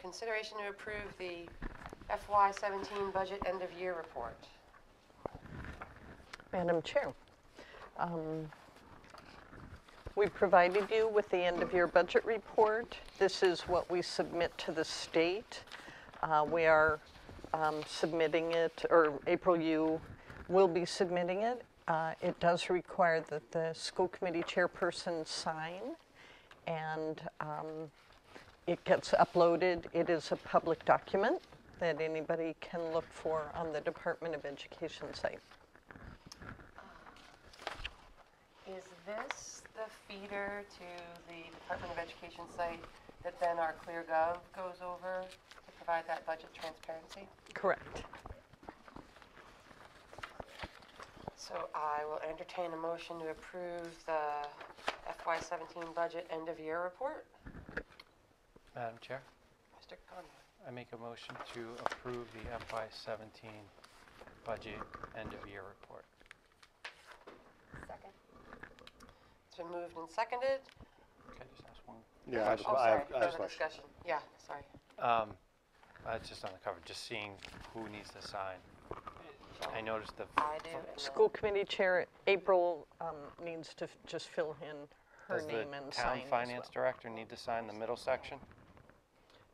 Consideration to approve the FY17 budget end-of-year report. Madam Chair, we provided you with the end-of-year budget report. This is what we submit to the state. We are submitting it, or April, you will be submitting it. It does require that the school committee chairperson sign, and it gets uploaded. It is a public document that anybody can look for on the Department of Education site. Is this the feeder to the Department of Education site that then our ClearGov goes over to provide that budget transparency? Correct. So I will entertain a motion to approve the FY17 budget end-of-year report. Madam Chair, Mr. Conway. I make a motion to approve the FY17 budget end-of-year report. Second. It's been moved and seconded. Can I just ask one? Yeah, question? Oh, sorry, I have a further question. discussion. Yeah, sorry. It's just on the cover, just seeing who needs to sign. I noticed the I do. and then- School committee chair April needs to just fill in her does the name and town sign as finance well. director need to sign the middle section?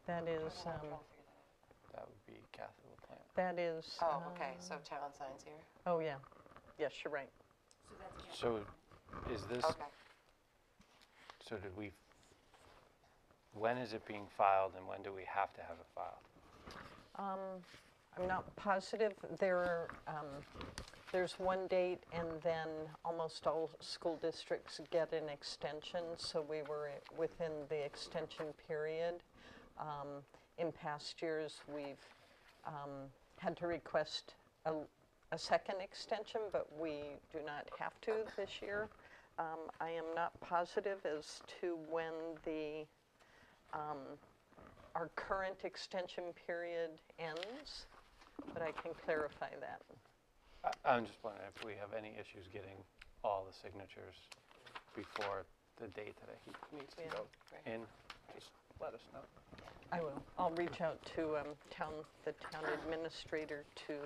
That is, That would be Kathy LaPlante. that is. Oh, okay, so town signs here. Oh, yeah. Yes, you're right. So is this, Okay. so did we, when is it being filed and when do we have to have it filed? I'm not positive. There's one date, and then almost all school districts get an extension, so we were within the extension period. In past years, we've had to request a second extension, but we do not have to this year. I am not positive as to when our current extension period ends, but I can clarify that. I'm just wondering if we have any issues getting all the signatures before the date that he needs to Yeah. go in. Just let us know. I will. I'll reach out to the town administrator to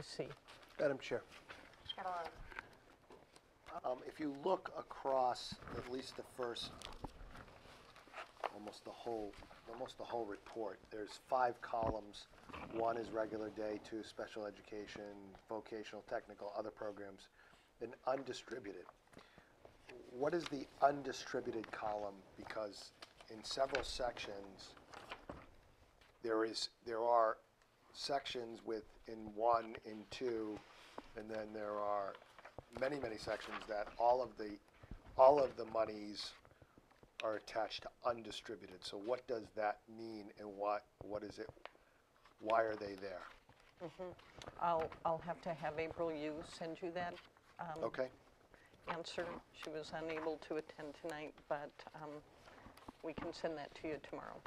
see. Madam Chair, Got on. if you look across at least the first, almost the whole report, there's 5 columns. 1 is regular day, 2 special education, vocational, technical, other programs, and undistributed. What is the undistributed column? Because in several sections, there are sections in 1, in 2, and then there are many sections that all of the monies are attached to undistributed. So what does that mean, and what is it? Why are they there? I'll have to have April send you that Okay. answer. She was unable to attend tonight, but we can send that to you tomorrow.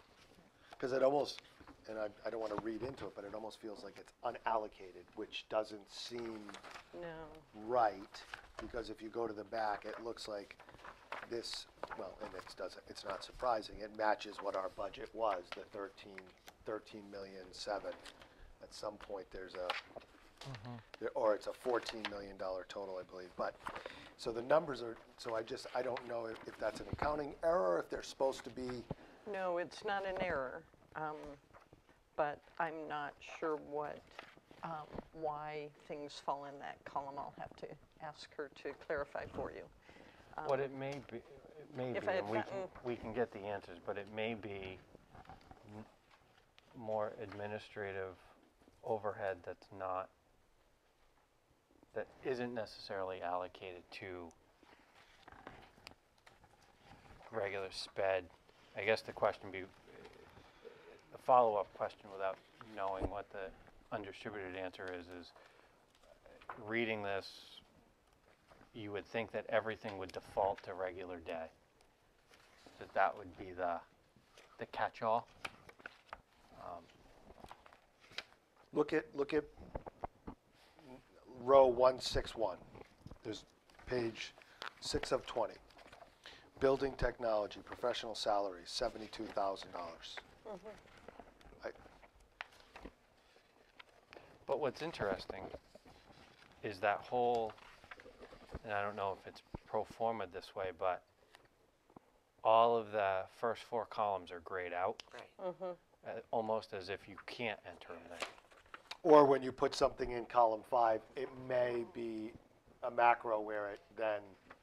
Because it almost, and I don't want to read into it, but it almost feels like it's unallocated, which doesn't seem No. right, because if you go to the back, it looks like this, well, and it's not surprising, it matches what our budget was, the 13,000,007. At some point, there's or it's a $14 million total, I believe. But, so the numbers are, so I don't know if that's an accounting error, or if they're supposed to be. No, it's not an error, but I'm not sure why things fall in that column. I'll have to ask her to clarify for you. What it may be, If I had and we can get the answers, but it may be more administrative overhead that isn't necessarily allocated to regular sped. I guess the follow-up question without knowing what the undistributed answer is reading this, you would think that everything would default to regular day. That would be the catch-all. Look at row 161. There's page 6 of 20. Building technology, professional salaries, $72,000. But what's interesting is that whole, and I don't know if it's pro forma this way, but all of the first 4 columns are grayed out, Right. almost as if you can't enter them there. Or when you put something in column 5, it may be a macro where it then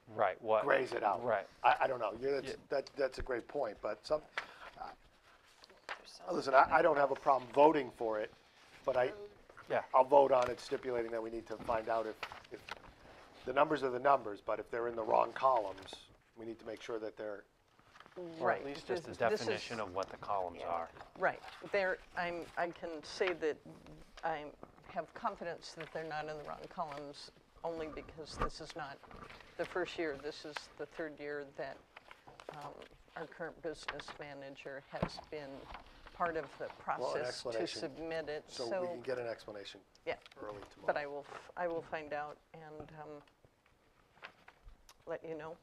Right, what? grays it out. Right. I don't know, that's a great point, but There's some- listen, I don't have a problem voting for it, but Yeah, I'll vote on it stipulating that we need to find out if the numbers are the numbers, but if they're in the wrong columns, we need to make sure that they're, or Right. at least just the This is- definition of what the columns are. Right. I can say that I have confidence that they're not in the wrong columns, only because this is not the first year. This is the 3rd year that our current business manager has been part of the process to explanation. submit it. so we can get an explanation Yeah, early but tomorrow. I will find out and let you know.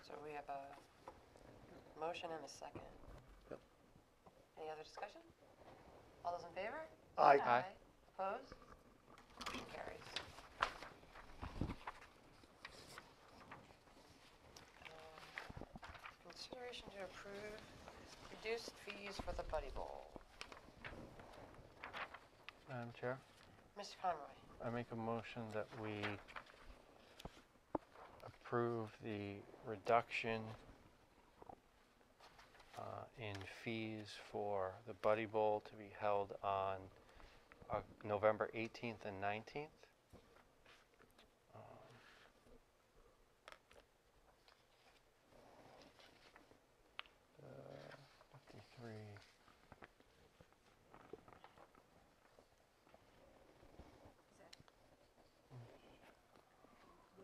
So we have a motion and a second. Yep. Any other discussion? All those in favor? Aye. Aye. Opposed? Motion carries. Consideration to approve reduced fees for the Buddy Bowl. Madam Chair, Mr. Conroy, I make a motion that we approve the reduction in fees for the Buddy Bowl to be held on November 18th and 19th. 53.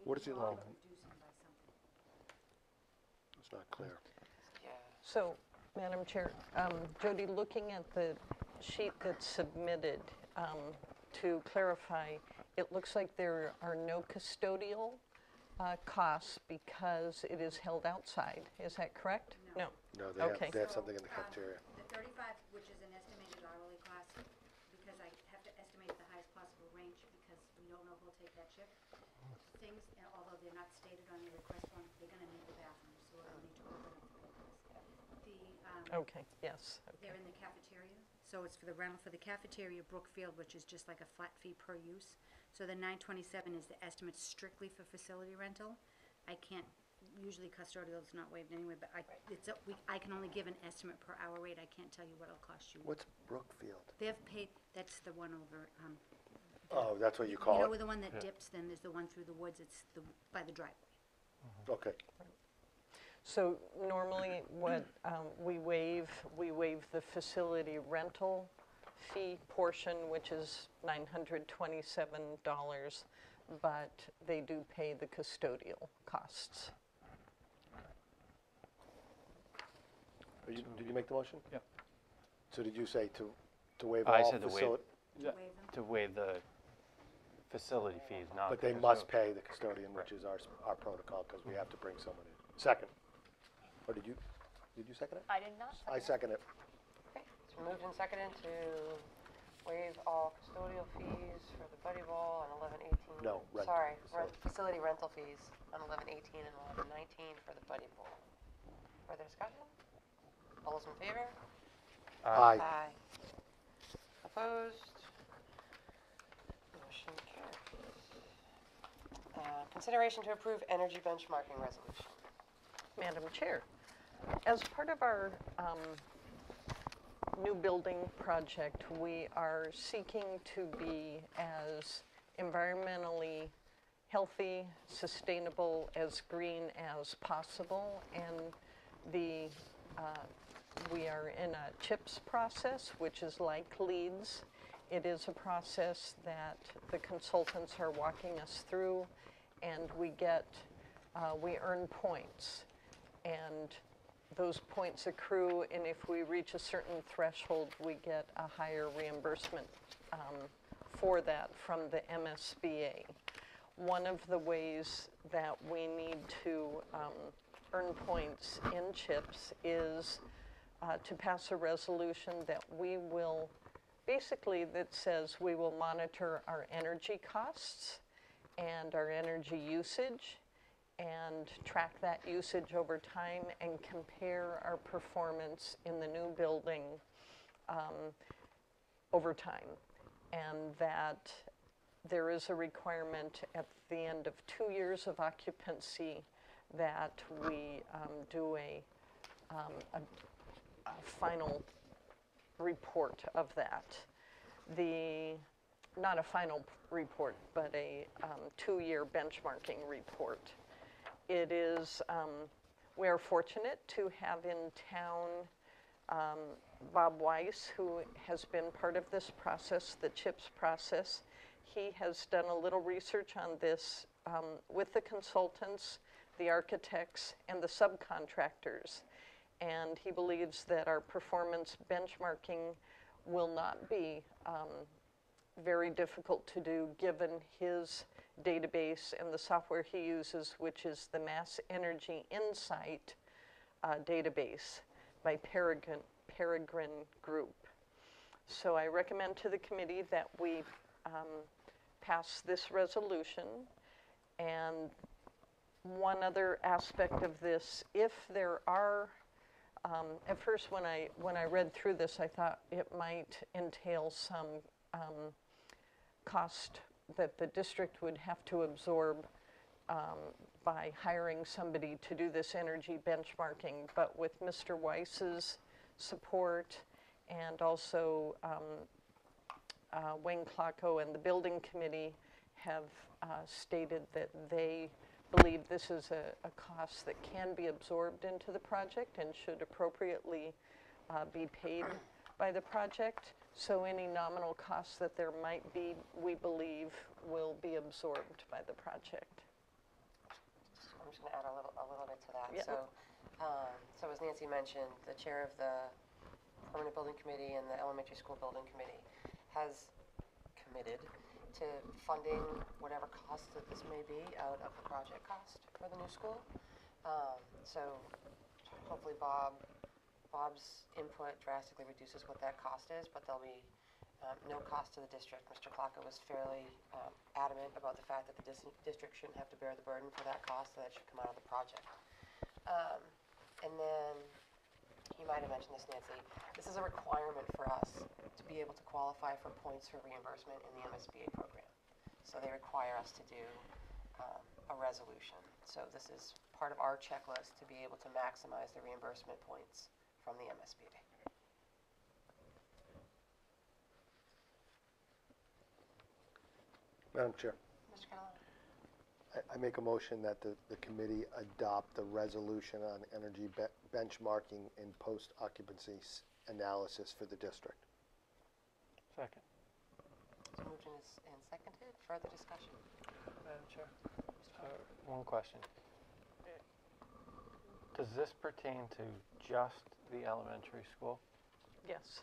What is it all? It's not clear. yeah. So, Madam Chair, Jody, looking at the sheet that's submitted, to clarify, it looks like there are no custodial costs because it is held outside. Is that correct? No. No, Okay. they have something in the cafeteria. The 35, which is an estimated hourly cost, because I have to estimate the highest possible range because we don't know who'll take that shift. Things, although they're not stated on the request form, they're gonna need the bathroom, so we'll need to open up the papers. Okay, yes. They're in the cafeteria, so it's for the rental for the cafeteria Brookfield, which is just like a flat fee per use. So the 927 is the estimate strictly for facility rental. I can't, usually custodial is not waived anyway, but I can only give an estimate per hour rate. I can't tell you what it'll cost you. What's Brookfield? They've paid, that's the one over, Oh, that's what you you call know, it? with the one that dips, then there's the one through the woods, it's by the driveway. Okay. So normally what we waive the facility rental fee portion, which is $927, but they do pay the custodial costs. Did you make the motion? Yep. So did you say to waive I all said to waive- facility? You waive them? To waive the facility fees, not. But they the must custodial. pay the custodian, which is our protocol, because we have to bring someone in. Second. Or did you second it? I did not I second it. Okay, it's been moved and seconded to waive all custodial fees for the Buddy Bowl on 11/18. No, rental, Sorry, facility. facility rental fees on 11/18 and 11/19 for the Buddy Bowl. Further discussion? All those in favor? Aye. Aye. Opposed? Motion carries. Consideration to approve energy benchmarking resolution. Madam Chair, as part of our new building project, we are seeking to be as environmentally healthy, sustainable, as green as possible, and we are in a CHIPS process, which is like LEEDs. It is a process that the consultants are walking us through, and we earn points. And those points accrue, and if we reach a certain threshold, we get a higher reimbursement for that from the MSBA. one of the ways that we need to earn points in CHIPS is to pass a resolution that we will, basically that says we will monitor our energy costs and our energy usage and track that usage over time and compare our performance in the new building over time. And that there is a requirement at the end of 2 years of occupancy that we do a final report of that. Not a final report, but a 2-year benchmarking report. It is, we are fortunate to have in town Bob Weiss, who has been part of this process, the CHIPS process. He has done a little research on this with the consultants, the architects, and the subcontractors. And he believes that our performance benchmarking will not be very difficult to do given his database and the software he uses, which is the Mass Energy Insight database by Peregrine Group. So I recommend to the committee that we pass this resolution. And one other aspect of this, if there are, at first when I read through this, I thought it might entail some cost that the district would have to absorb by hiring somebody to do this energy benchmarking. But with Mr. Weiss's support and also Wayne Klocko and the building committee have stated that they believe this is a cost that can be absorbed into the project and should appropriately be paid by the project. So any nominal costs that there might be, we believe, will be absorbed by the project. I'm just going to add a little bit to that. Yeah. So as Nancy mentioned, the chair of the Permanent Building Committee and the Elementary School Building Committee has committed to funding whatever cost that this may be out of the project cost for the new school. So hopefully Bob's input drastically reduces what that cost is, but there'll be no cost to the district. Mr. Klocko was fairly adamant about the fact that the district shouldn't have to bear the burden for that cost, so that should come out of the project. And then, you might have mentioned this, Nancy, this is a requirement for us to be able to qualify for points for reimbursement in the MSBA program. So they require us to do a resolution. So this is part of our checklist to be able to maximize the reimbursement points from the MSBA. Madam Chair, Mr. Catalano? I make a motion that the committee adopt the resolution on energy benchmarking and post-occupancy analysis for the district. Second. So moved and seconded. Further discussion? Madam Chair, one question. Does this pertain to just the elementary school? Yes.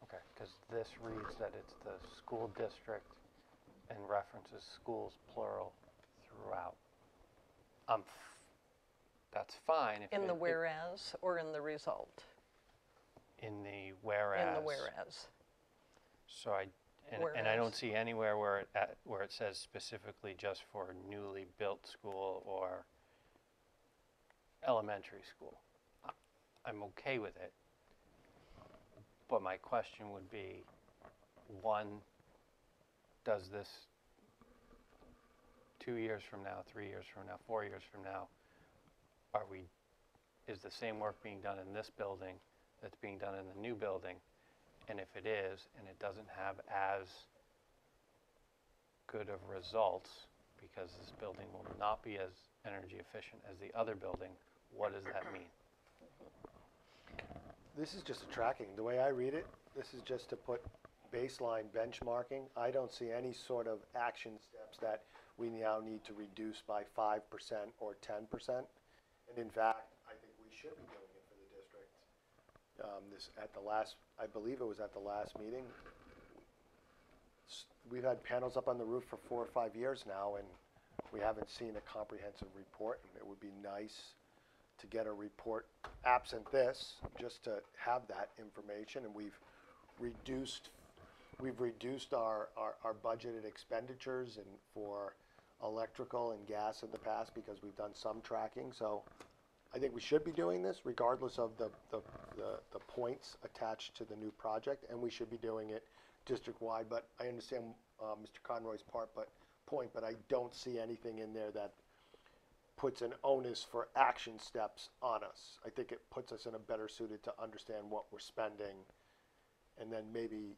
Okay, because this reads that it's the school district and references schools plural throughout. That's fine. If In the whereas or in the result? In the whereas. In the whereas. So and I don't see anywhere where it says specifically just for newly built school or elementary school. I'm okay with it. But my question would be, one, does this 2 years from now, 3 years from now, 4 years from now, is the same work being done in this building that's being done in the new building? And if it is, and it doesn't have as good of results, because this building will not be as energy efficient as the other building, what does that mean? This is just a tracking. The way I read it, this is just to put baseline benchmarking. I don't see any sort of action steps that we now need to reduce by 5% or 10%. And in fact, I think we should be doing it for the district. I believe it was at the last meeting. We've had panels up on the roof for 4 or 5 years now, and We haven't seen a comprehensive report, and it would be nice to get a report absent this, just to have that information, and we've reduced our budgeted expenditures and for electrical and gas in the past because we've done some tracking, so I think we should be doing this regardless of the points attached to the new project, and we should be doing it district-wide, but I understand Mr. Conroy's point, but I don't see anything in there that puts an onus for action steps on us. I think it puts us in a better suited to understand what we're spending and then maybe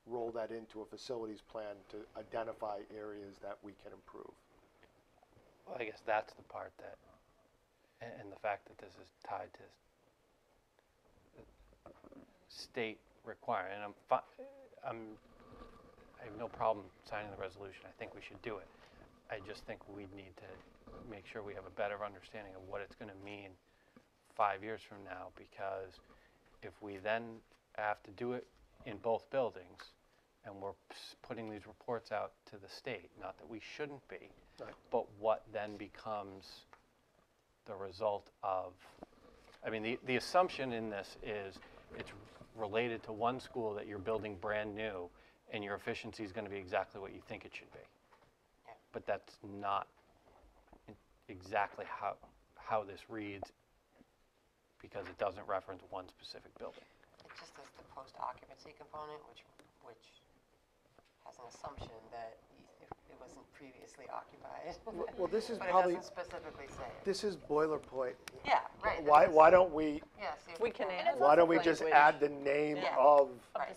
roll that into a facilities plan to identify areas that we can improve. Well, I guess that's the part that, and the fact that this is tied to state requirement, and I have no problem signing the resolution. I think we should do it. I just think we need to make sure we have a better understanding of what it's going to mean 5 years from now, because if we then have to do it in both buildings, and we're putting these reports out to the state, not that we shouldn't be, Right. but what then becomes the result of, I mean, the assumption in this is it's related to one school that you're building brand new, and your efficiency is going to be exactly what you think it should be. Yeah. But that's not exactly how this reads, because it doesn't reference one specific building. It just is the post-occupancy component, which has an assumption that it wasn't previously occupied. Well, this is But probably, it doesn't specifically say it. this is boilerplate. Yeah, right. Why don't we, Yeah, see if We can can- add why don't we language. just add the name Yeah. of, Right.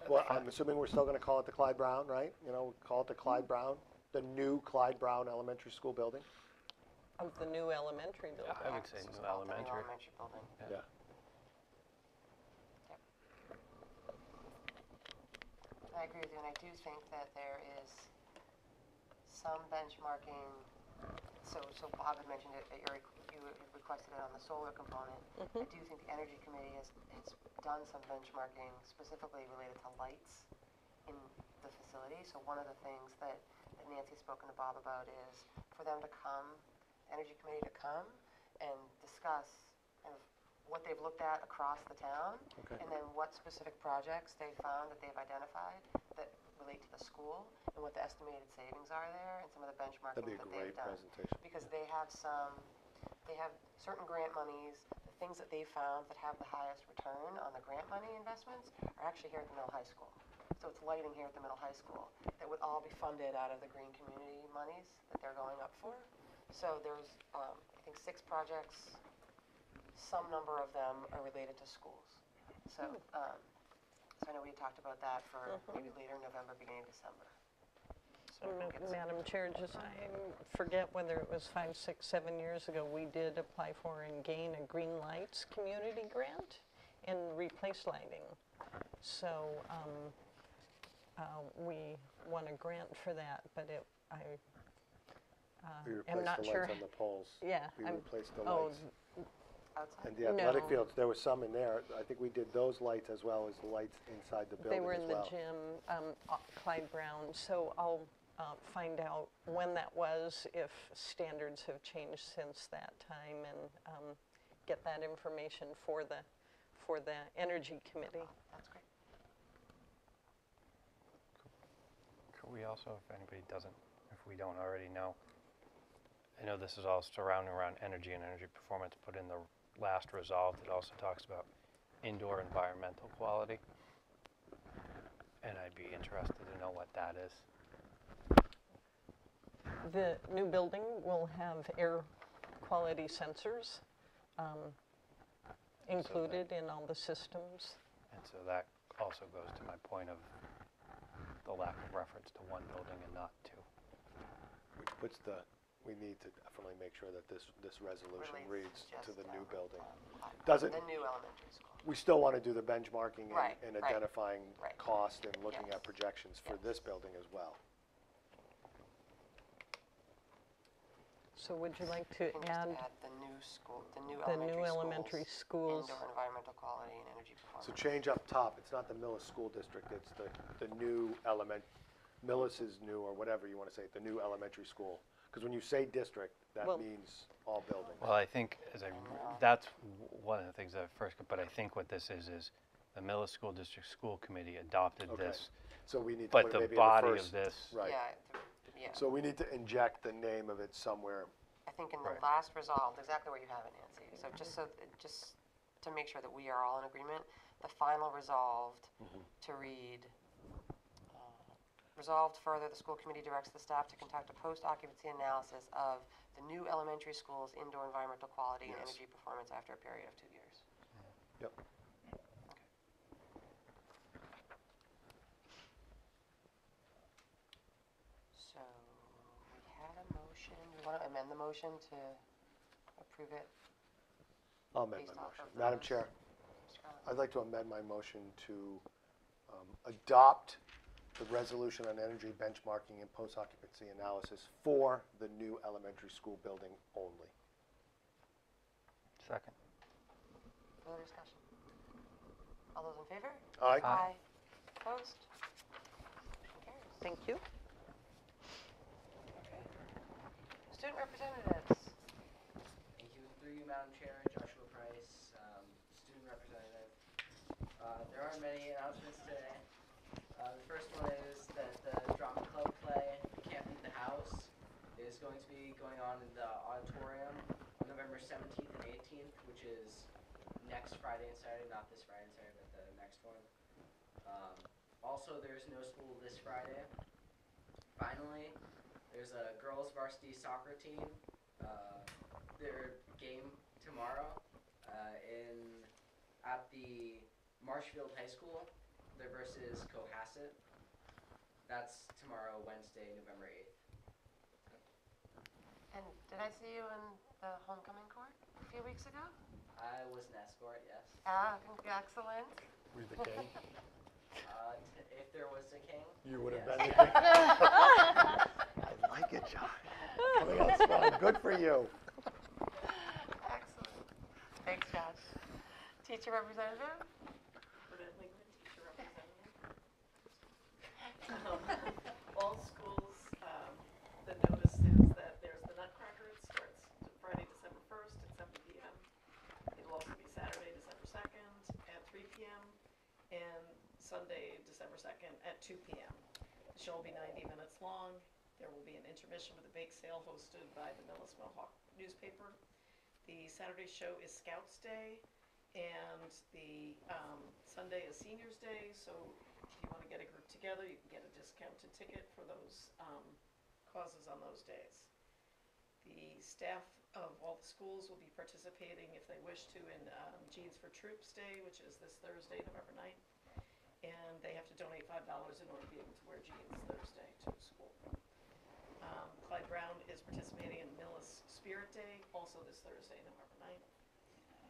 well, I'm assuming we're still gonna call it the Clyde Brown, right? You know, call it the Clyde Brown, the new Clyde Brown Elementary School building? Of the new elementary building. I would say So it's new called the elementary. elementary building. Yeah. I agree with you, and I do think that there is some benchmarking. So Bob had mentioned it, you had requested it on the solar component. I do think the Energy Committee has done some benchmarking specifically related to lights in the facility. So one of the things that Nancy's spoken to Bob about is for them to come, Energy Committee to come and discuss kind of what they've looked at across the town, Okay. and then what specific projects they found that they've identified that relate to the school, and what the estimated savings are there, and some of the benchmarking That'd be a that they've great done. presentation. Because they have certain grant monies, the things that they found that have the highest return on the grant money investments are actually here at the middle high school. So it's lighting here at the middle high school that would all be funded out of the green community monies that they're going up for. So there's, I think, 6 projects. Some number of them are related to schools. So, so I know we had talked about that for maybe later November, beginning of December. So we'll get some- Madam Chair, I forget whether it was 5, 6, 7 years ago, we did apply for and gain a Green Lights community grant and replace lighting. So we won a grant for that, but We am not replaced the sure. lights on the poles. Yeah, We I'm- replaced the oh, lights. outside? And the athletic No. fields, there was some in there. I think we did those lights as well as the lights inside the They building were as in the well. gym, Clyde Brown, so I'll find out when that was, if standards have changed since that time, and get that information for the Energy Committee. That's great. Could we also, if anybody doesn't, if we don't already know, I know this is all surrounding around energy and energy performance, but in the last resolve, it also talks about indoor environmental quality. And I'd be interested to know what that is. The new building will have air quality sensors included in all the systems. And so that also goes to my point of the lack of reference to one building and not 2. Which puts we need to definitely make sure that this resolution Relates reads to just the new building. The Doesn't, new elementary school. we still want to do the benchmarking Right, and right, identifying right. cost and looking Yes. at projections for Yes. this building as well. So would you like to You can add just add the new school, the new the new elementary elementary schools, schools? indoor environmental quality and energy performance. So change up top, it's not the Millis School District, it's the new Millis is new, or whatever you want to say, the new elementary school. Because when you say district, that Well- means all buildings. Well, I think that's one of the things that first, but I think what this is the Millis School District School Committee adopted Okay. this, So we need to but put it the maybe body in the of first. this, Right. Yeah, yeah. So we need to inject the name of it somewhere. I think in the Right. last resolved, exactly where you have it, Nancy. So just to make sure that we are all in agreement, the final resolved to read, resolved further, the school committee directs the staff to conduct a post-occupancy analysis of the new elementary school's indoor environmental quality and Yes. energy performance after a period of 2 years. Yep. So we had a motion. We want to amend the motion to approve it. I'll amend Based my off motion. of Madam those. Chair, Mr. Conlon? I'd like to amend my motion to adopt the resolution on energy benchmarking and post-occupancy analysis for the new elementary school building only. second. Further discussion? All those in favor? Aye. Aye. Opposed? Motion carries. Thank you. Student representatives. Thank you. Through you, Madam Chair, Joshua Price, student representative. There aren't many announcements today. The first one is that the drama club play, Can't Leave the House, is going to be going on in the auditorium on November 17th and 18th, which is next Friday and Saturday, not this Friday and Saturday, but the next one. Also, there's no school this Friday. Finally, there's a girls varsity soccer team. Their game tomorrow at the Marshfield High School. They're versus Cohasset. That's tomorrow, Wednesday, November 8th. And did I see you in the homecoming court a few weeks ago? I was an escort, yes. Excellent. Were you the king? If there was a king, You would have yes. been the king. I like it, Josh. Coming out strong. Good for you. Excellent. Thanks, Josh. Teacher representative? All schools, the notice is that there's the Nutcracker, it starts Friday, December 1st at 7 p.m. It'll also be Saturday, December 2nd at 3 p.m. and Sunday, December 2nd at 2 p.m. The show will be 90 minutes long. There will be an intermission with a bake sale hosted by the Millis Mohawk newspaper. The Saturday show is Scouts Day, and the Sunday is Seniors Day, so if you want to get a group together, you can get a discounted ticket for those causes on those days. The staff of all the schools will be participating, if they wish to, in Jeans for Troops Day, which is this Thursday, November 9th. And they have to donate $5 in order to be able to wear jeans Thursday to school. Clyde Brown is participating in Millis Spirit Day, also this Thursday, November 9th.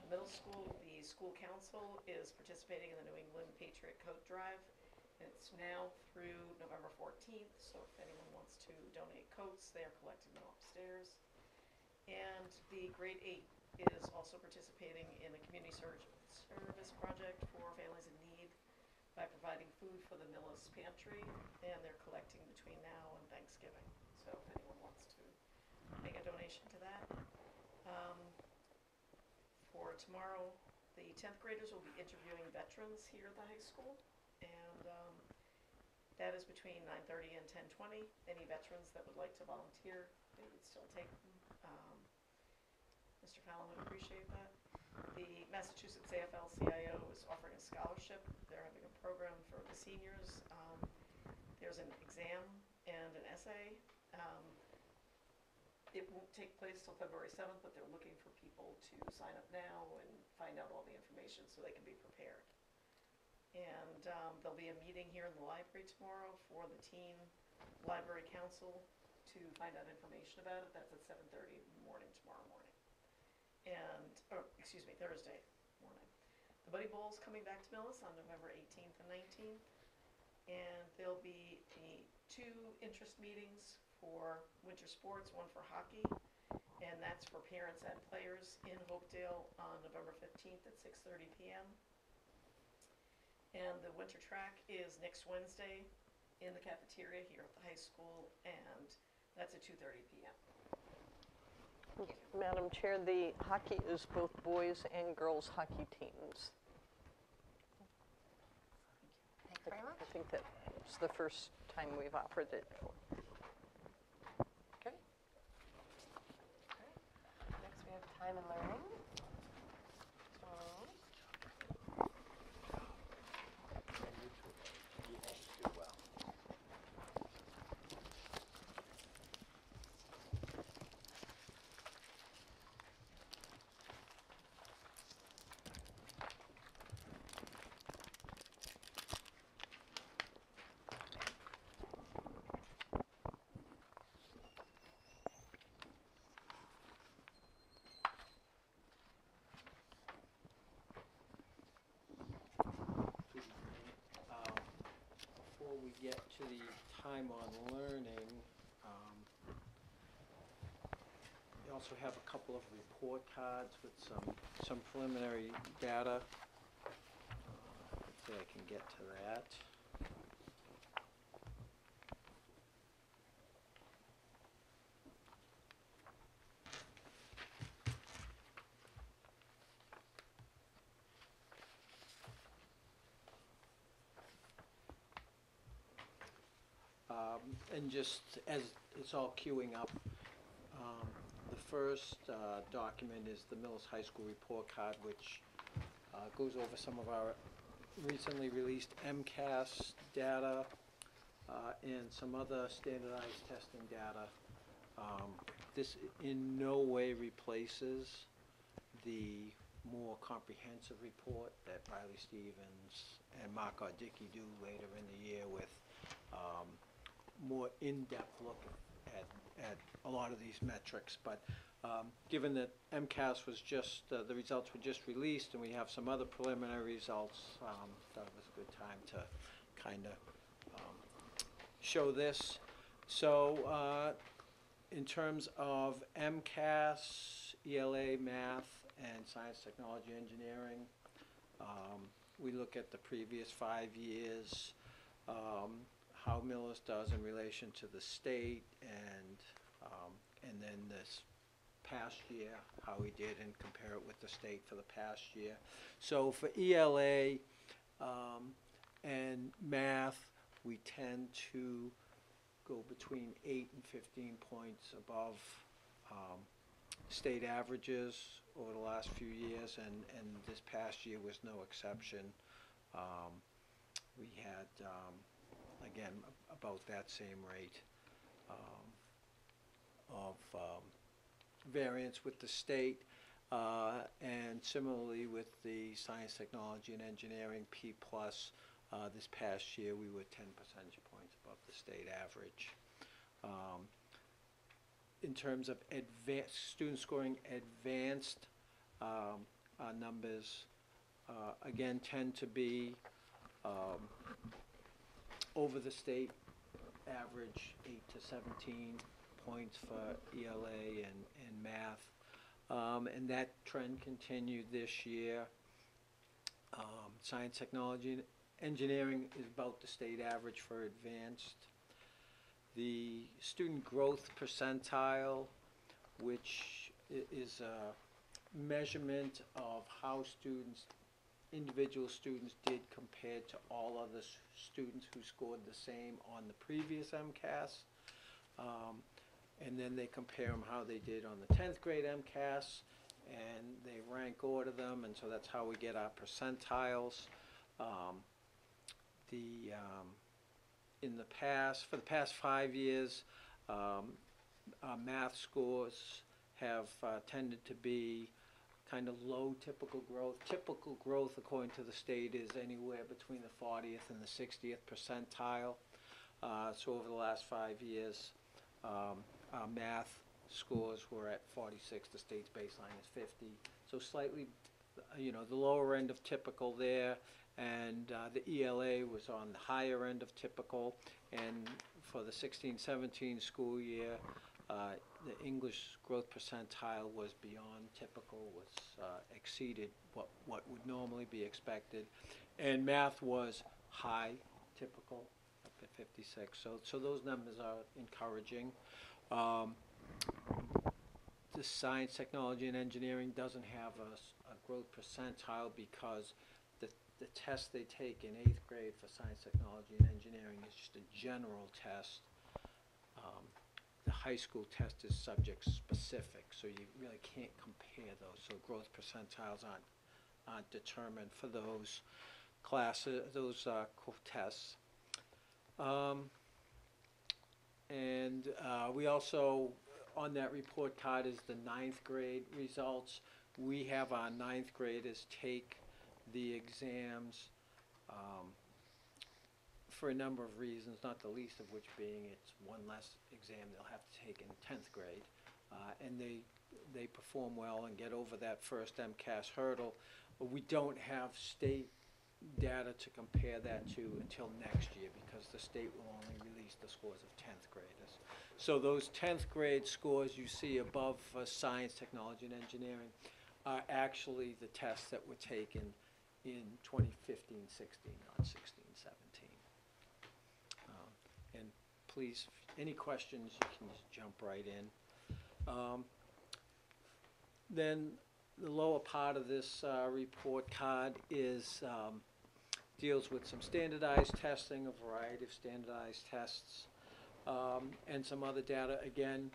The middle school, the school council is participating in the New England Patriot Coat Drive. It's now through November 14th, so if anyone wants to donate coats, they are collecting them upstairs. And the grade 8 is also participating in a community service project for families in need by providing food for the Millis Pantry, and they're collecting between now and Thanksgiving. So if anyone wants to make a donation to that. For tomorrow, the 10th graders will be interviewing veterans here at the high school, and that is between 9:30 and 10:20. Any veterans that would like to volunteer, they would still take them. Mr. Fallon would appreciate that. The Massachusetts AFL-CIO is offering a scholarship. They're having a program for the seniors. There's an exam and an essay. It won't take place till February 7th, but they're looking for people to sign up now and find out all the information so they can be prepared. And there'll be a meeting here in the library tomorrow for the teen library council to find out information about it. That's at 7:30 in the morning tomorrow morning. Thursday morning. The Buddy Bowl's coming back to Millis on November 18th and 19th. And there'll be the 2 interest meetings for winter sports, one for hockey, and that's for parents and players in Hopedale on November 15th at 6:30 p.m. And the winter track is next Wednesday in the cafeteria here at the high school, and That's at 2:30 PM. Madam Chair, the hockey is both boys and girls hockey teams. Thank you very much. I think that's the first time we've offered it. Okay. Great. Next, we have time and learning. Mr. Maloney. Do well. Before we get to the time on learning, we also have a couple of report cards with some preliminary data. Hopefully I can get to that. And just as it's all queuing up, the first document is the Millis High School report card, which goes over some of our recently released MCAS data and some other standardized testing data. This in no way replaces the more comprehensive report that Riley Stevens and Mark Ordicki do later in the year with more in-depth look at a lot of these metrics. But given that MCAS was just, the results were just released and we have some other preliminary results, thought it was a good time to kind of show this. So in terms of MCAS, ELA, math, and science, technology, engineering, we look at the previous 5 years, how Millis does in relation to the state, and then this past year, how we did, and compare it with the state for the past year. So for ELA and math, we tend to go between 8 and 15 points above state averages over the last few years, and this past year was no exception. We had, again, about that same rate of variance with the state, and similarly with the science, technology, and engineering P+, this past year we were 10 percentage points above the state average. In terms of student scoring advanced, our numbers again tend to be over the state average, 8 to 17 points for ELA and math, and that trend continued this year. Science, technology, and engineering is about the state average for advanced. The student growth percentile, which is a measurement of how individual students did compared to all other students who scored the same on the previous MCAS. And then they compare them how they did on the 10th grade MCAS, and they rank order them, and so that's how we get our percentiles. For the past 5 years, our math scores have tended to be kind of low typical growth. Typical growth, according to the state, is anywhere between the 40th and the 60th percentile. So over the last 5 years, our math scores were at 46. The state's baseline is 50. So slightly, the lower end of typical there, and the ELA was on the higher end of typical. And for the 16-17 school year, the English growth percentile was beyond typical, exceeded what would normally be expected, and math was high typical, up at 56. So those numbers are encouraging. The science, technology, and engineering doesn't have a growth percentile because the test they take in 8th grade for science, technology, and engineering is just a general test. The high school test is subject specific, so you really can't compare those. So growth percentiles aren't determined for those classes, those tests. We also, on that report card, is the 9th grade results. We have our 9th graders take the exams for a number of reasons, not the least of which being it's one less exam they'll have to take in 10th grade. And they perform well and get over that first MCAS hurdle. But we don't have state data to compare that to until next year because the state will only release the scores of 10th graders. So those 10th grade scores you see above science, technology, and engineering are actually the tests that were taken in 2015-16, not 16-17. And please, any questions, you can just jump right in. Then the lower part of this report card is deals with some standardized testing, a variety of standardized tests, and some other data. Again,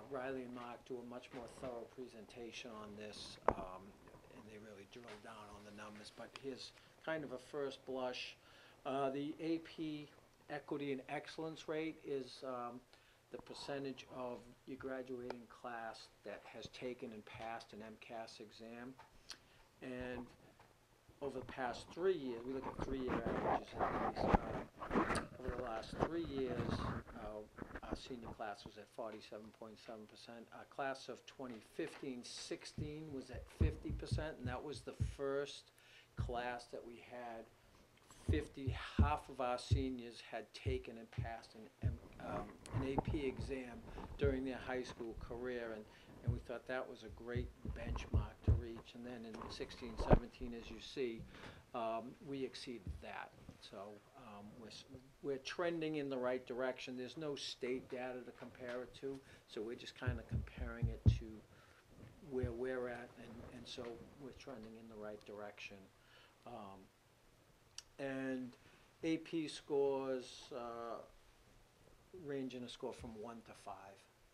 Riley and Mark do a much more thorough presentation on this, and they really drill down on the numbers. But here's kind of a first blush. The AP Equity and Excellence rate is the percentage of your graduating class that has taken and passed an MCAS exam. And over the past 3 years, we look at 3-year averages at these. Over the last 3 years, our senior class was at 47.7%. Our class of 2015-16 was at 50%, and that was the first class that we had half of our seniors had taken and passed an AP exam during their high school career, and we thought that was a great benchmark to reach. And then in 16-17, as you see, we exceeded that. So we're trending in the right direction. There's no state data to compare it to, so we're just kind of comparing it to where we're at, and so we're trending in the right direction. And AP scores range in a score from 1 to 5.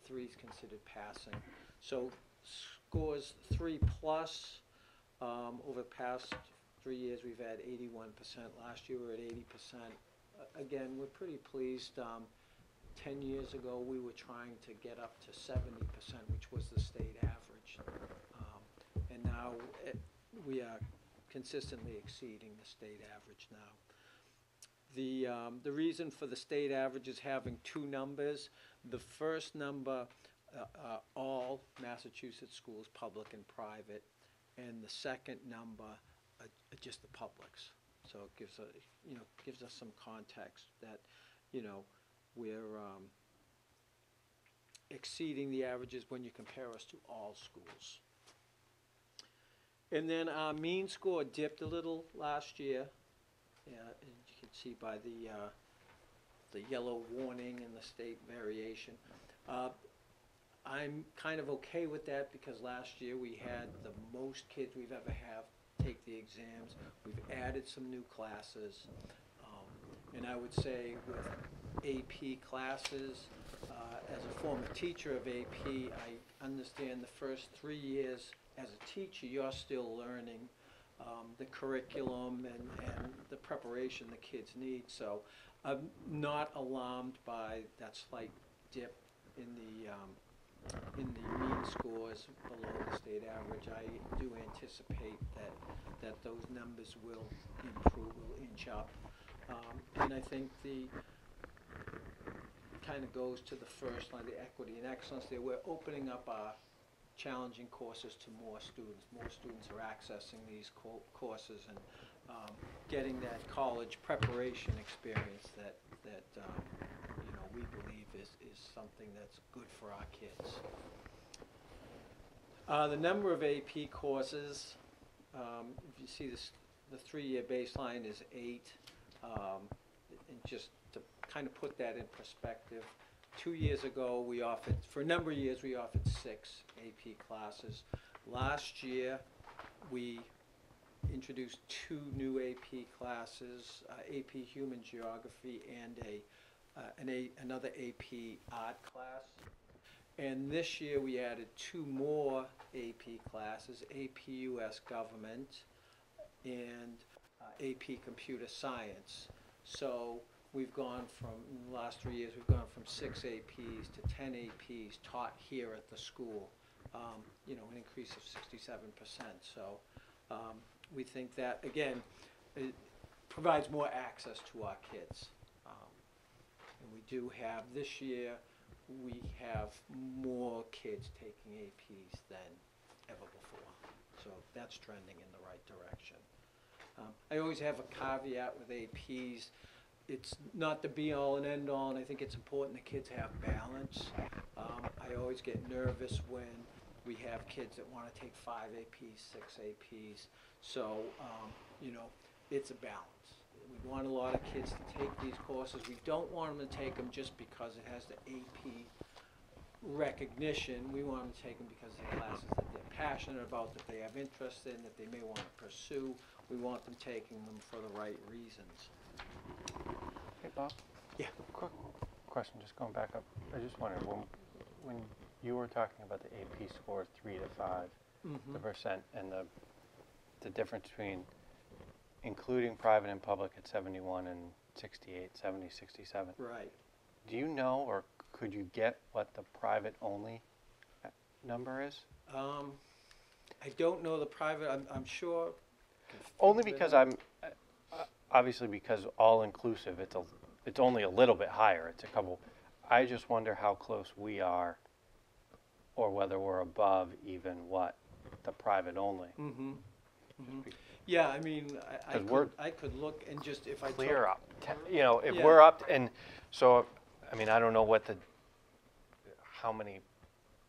3 is considered passing. So scores 3 plus, over the past 3 years we've had 81%. Last year we were at 80%. Again, we're pretty pleased. 10 years ago we were trying to get up to 70%, which was the state average. And now we are consistently exceeding the state average now. The reason for the state average is having 2 numbers. The first number, all Massachusetts schools, public and private, and the second number, just the publics. So it gives us some context that we're exceeding the averages when you compare us to all schools. And then our mean score dipped a little last year. And you can see by the yellow warning and the state variation. I'm kind of okay with that because last year we had the most kids we've ever have take the exams. We've added some new classes. And I would say with AP classes, as a former teacher of AP, I understand the first 3 years as a teacher, you're still learning the curriculum and the preparation the kids need. So I'm not alarmed by that slight dip in the mean scores below the state average. I do anticipate that those numbers will improve, will inch up. And I think the kind of goes to the first line, the equity and excellence there. We're opening up our challenging courses to more students. More students are accessing these courses and getting that college preparation experience that we believe is something that's good for our kids. The number of AP courses, if you see this, the 3-year baseline is 8. And just to kind of put that in perspective, 2 years ago, we offered, for a number of years, we offered 6 AP classes. Last year, we introduced 2 new AP classes, AP Human Geography and another AP Art class. And this year, we added 2 more AP classes, AP US Government and AP Computer Science. So we've gone from, in the last 3 years, we've gone from 6 APs to 10 APs taught here at the school. You know, an increase of 67%. So we think that, again, it provides more access to our kids. And we do have, this year, we have more kids taking APs than ever before. So that's trending in the right direction. I always have a caveat with APs. It's not the be-all and end-all, and I think it's important that kids have balance. I always get nervous when we have kids that want to take 5 APs, 6 APs. So, you know, it's a balance. We want a lot of kids to take these courses. We don't want them to take them just because it has the AP recognition. We want them to take them because they're classes that they're passionate about, that they have interest in, that they may want to pursue. We want them taking them for the right reasons. Hey, Bob? Yeah. Quick question, just going back up. I just wondered, when you were talking about the AP score 3 to 5, the percent, and the difference between including private and public at 71 and 68, 70, 67. Right. Do you know, or could you get what the private only number is? I don't know the private, I'm sure. Only because I'm, obviously because all inclusive, it's only a little bit higher, it's a couple. I just wonder how close we are, or whether we're above even what the private only. Yeah, I mean, I could look and just, if I Clear took, up, you know, if Yeah. we're up, and so, I mean, I don't know how many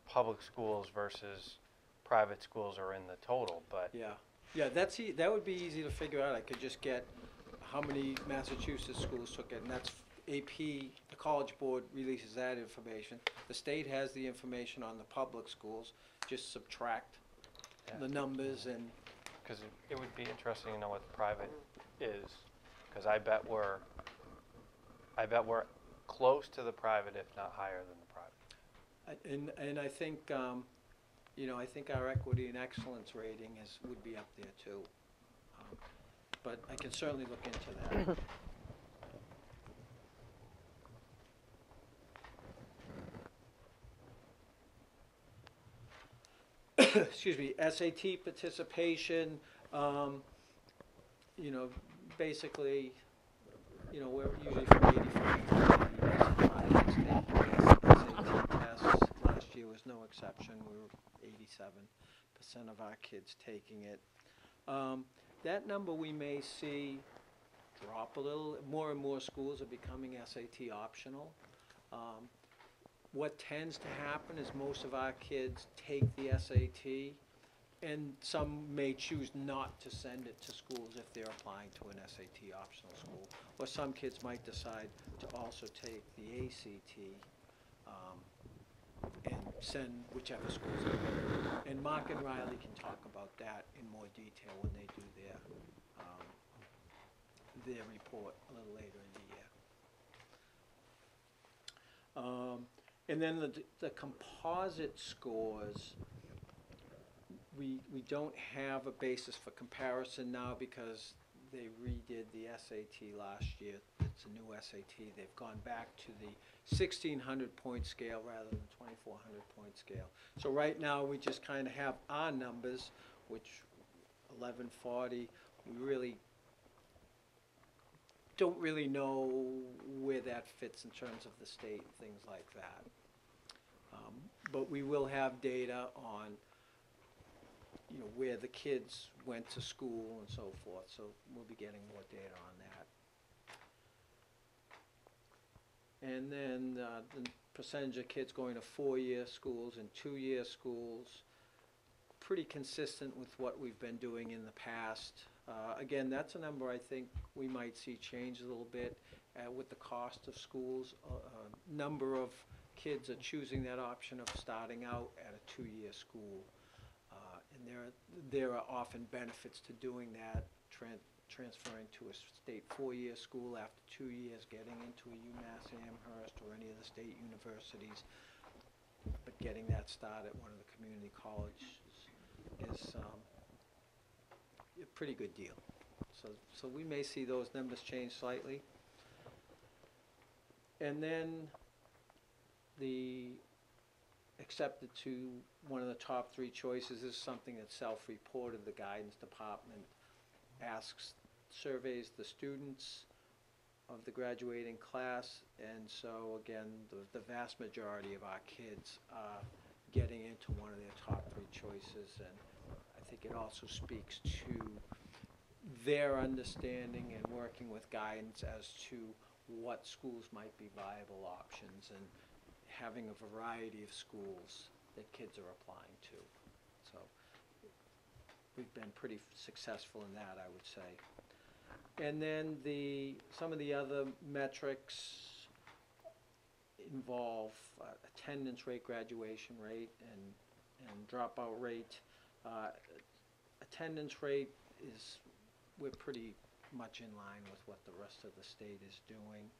public schools versus private schools are in the total, but. Yeah, that would be easy to figure out. I could just get how many Massachusetts schools took it, and that's AP, the College Board releases that information. The state has the information on the public schools, just subtract the numbers and. Because it would be interesting to know what the private is, because I bet we're close to the private, if not higher than the private. And I think, you know, I think our equity and excellence rating would be up there too. But I can certainly look into that. Excuse me, SAT participation, you know, basically, you know, we're usually from 85 to 85. SAT tests, last year was no exception. We were 87% of our kids taking it. That number we may see drop a little. More and more schools are becoming SAT optional. What tends to happen is most of our kids take the SAT, and some may choose not to send it to schools if they're applying to an SAT optional school. Or some kids might decide to also take the ACT and send whichever schools they want. And Mark and Riley can talk about that in more detail when they do their report a little later in the year. And then the composite scores, we don't have a basis for comparison now because they redid the SAT last year. It's a new SAT. They've gone back to the 1,600 point scale rather than 2,400 point scale. So right now we just kind of have our numbers, which 1140, we really don't really know where that fits in terms of the state, things like that. But we will have data on, you know, where the kids went to school and so forth, so we'll be getting more data on that. And then the percentage of kids going to 4-year schools and 2-year schools, pretty consistent with what we've been doing in the past. Again, that's a number I think we might see change a little bit with the cost of schools. Number of kids are choosing that option of starting out at a two-year school. And there are often benefits to doing that, transferring to a state four-year school after 2 years, getting into a UMass Amherst or any of the state universities. But getting that start at one of the community colleges is a pretty good deal. So we may see those numbers change slightly. And then the accepted to one of the top three choices is something that's self-reported. The guidance department surveys the students of the graduating class, and so again, the vast majority of our kids are getting into one of their top three choices, and I think it also speaks to their understanding and working with guidance as to what schools might be viable options, and having a variety of schools that kids are applying to. So we've been pretty successful in that, I would say. And then some of the other metrics involve attendance rate, graduation rate, and dropout rate. Attendance rate we're pretty much in line with what the rest of the state is doing.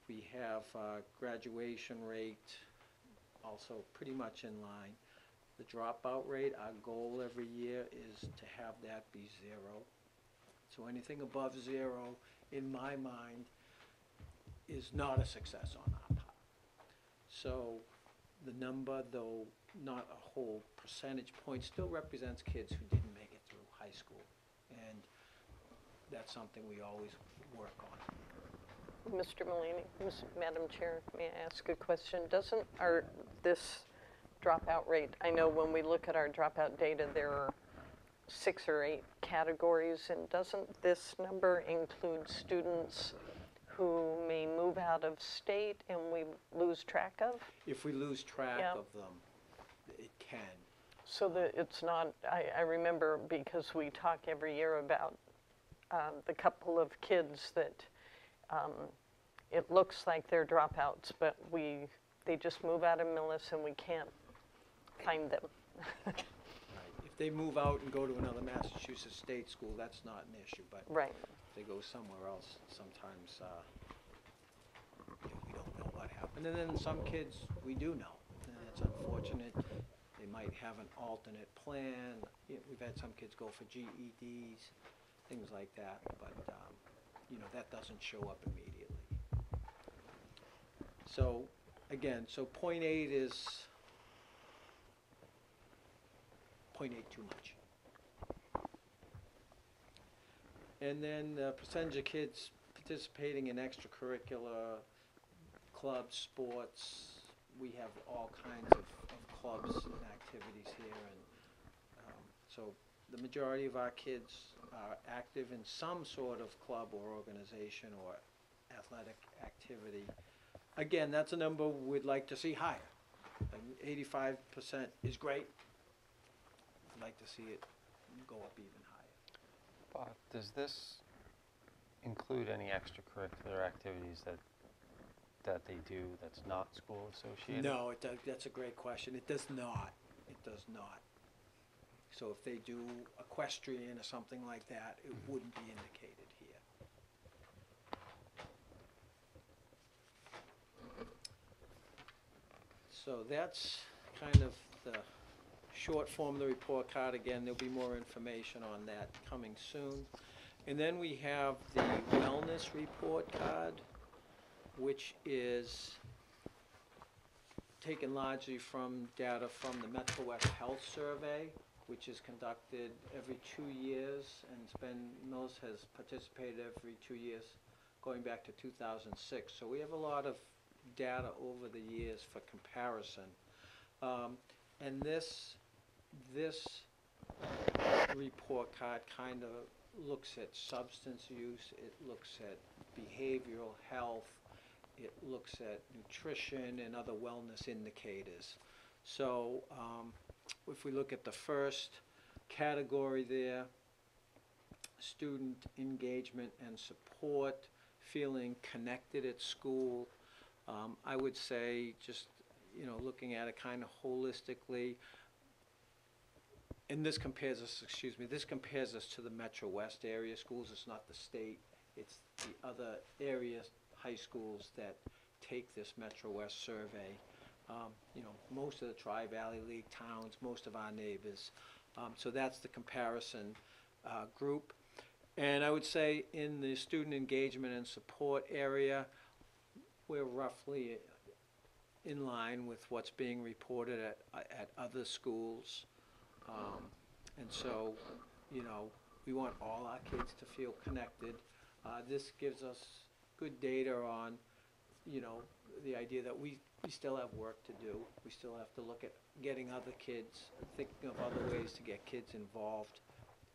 We have graduation rate also pretty much in line. The dropout rate, our goal every year is to have that be 0. So anything above 0, in my mind, is not a success on our part. So the number, though not a whole percentage point, still represents kids who didn't make it through high school. And that's something we always work on. Mr. Mullany, Madam Chair, may I ask a question? Doesn't this dropout rate, I know when we look at our dropout data, there are 6 or 8 categories, and doesn't this number include students who may move out of state and we lose track of? If we lose track Yeah. of them, it can. So that it's not, I remember because we talk every year about the couple of kids that it looks like they're dropouts, but they just move out of Millis and we can't find them. Right. If they move out and go to another Massachusetts state school, that's not an issue, but Right. if they go somewhere else, sometimes we don't know what happened. And then some kids, we do know, and it's unfortunate. They might have an alternate plan. We've had some kids go for GEDs, things like that, but that doesn't show up immediately. So again, 0.8 is 0.8 too much. And then the percentage of kids participating in extracurricular clubs, sports. We have all kinds of clubs and activities here, and so the majority of our kids are active in some sort of club or organization or athletic activity. Again, that's a number we'd like to see higher. 85% is great. I'd like to see it go up even higher. Bob, does this include any extracurricular activities that they do that's not school associated? No, that's a great question. It does not. It does not. So if they do equestrian or something like that, it wouldn't be indicated here. So that's kind of the short form of the report card. Again, there'll be more information on that coming soon. And then we have the wellness report card, which is taken largely from data from the Metro West Health Survey, which is conducted every 2 years, and Millis has participated every 2 years going back to 2006. So we have a lot of data over the years for comparison. And this report card kind of looks at substance use, it looks at behavioral health, it looks at nutrition and other wellness indicators. So if we look at the first category there, student engagement and support, feeling connected at school, I would say just, you know, looking at it kind of holistically, and this compares us to the Metro West area schools. It's not the state, it's the other area high schools that take this Metro West survey. You know, most of the Tri-Valley League towns, most of our neighbors. So that's the comparison group. And I would say in the student engagement and support area, we're roughly in line with what's being reported at other schools. And so, you know, we want all our kids to feel connected. This gives us good data on, you know, the idea that we still have work to do. We still have to look at getting other kids, thinking of other ways to get kids involved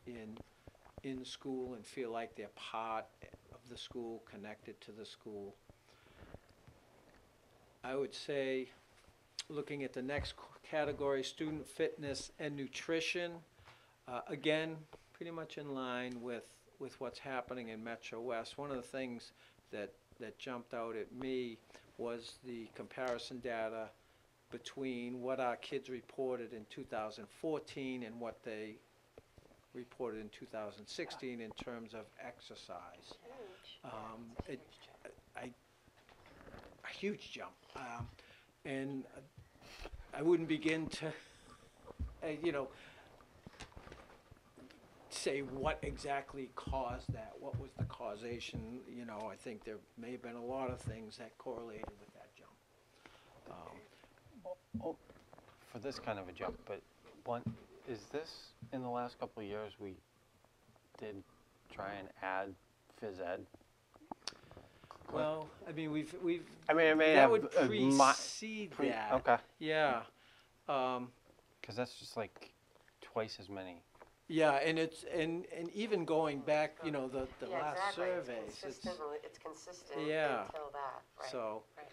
in school and feel like they're part of the school, connected to the school. I would say, looking at the next category, student fitness and nutrition, again, pretty much in line with what's happening in Metro West. One of the things that jumped out at me was the comparison data between what our kids reported in 2014 and what they reported in 2016 in terms of exercise. A huge jump. And I wouldn't begin to, you know, say what exactly caused that, what was the causation. You know, I think there may have been a lot of things that correlated with that jump. For this kind of a jump, but is this, in the last couple of years, we did try and add phys ed? Well, I mean, we've I mean, it may that have would precede that. Okay. Yeah. Because that's just like twice as many. Yeah, and it's and even going back, you know, the Yeah, last exactly. surveys. It's consistent Yeah. until that, right? So. Right.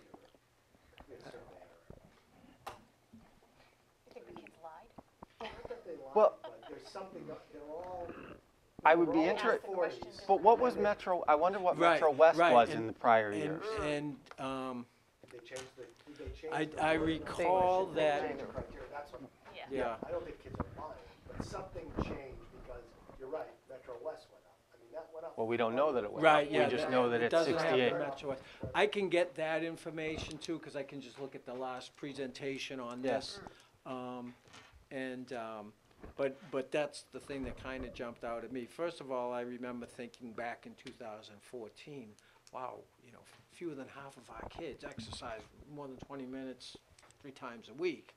You think the kids lied? Not that they lie, Well- but there's something, they're all. I would be they're all in interested, their 40s. but what was Metro, I wonder what Right, Metro West right, was and- in the prior And years. They changed did they change I the wording? recall They that. changed the criteria, that's what, Yeah. I don't think kids are lying, but something changed because, you're right, Metro West went up. I mean, that went up. Well, we don't know that it went Right, up. yeah. We just know that it it's doesn't have the 68. Metro West. I can get that information too, because I can just look at the last presentation on this. But that's the thing that kind of jumped out at me. First of all, I remember thinking back in 2014, wow, you know, fewer than half of our kids exercise more than 20 minutes 3 times a week.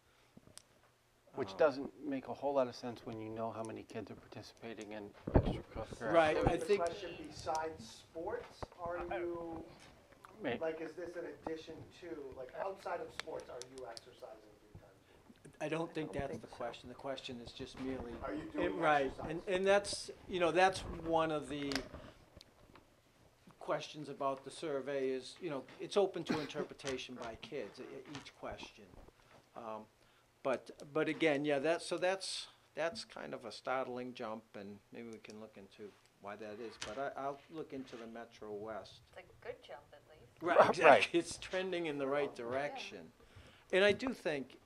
Which doesn't make a whole lot of sense when you know how many kids are participating in extracurricular. Right, So I is the think, question besides sports, are you, Maybe. like, is this in addition to, like, outside of sports, are you exercising 3 times a week? I don't think that's the question. The question is just merely. Are you doing Right, exercise? and that's, you know, that's one of the questions about the survey is, you know, it's open to interpretation by kids, each question. But again, yeah, that's kind of a startling jump, and maybe we can look into why that is, but I'll look into the Metro West. It's a good jump at least. Right, Right. exactly, it's trending in the right direction. And I do think,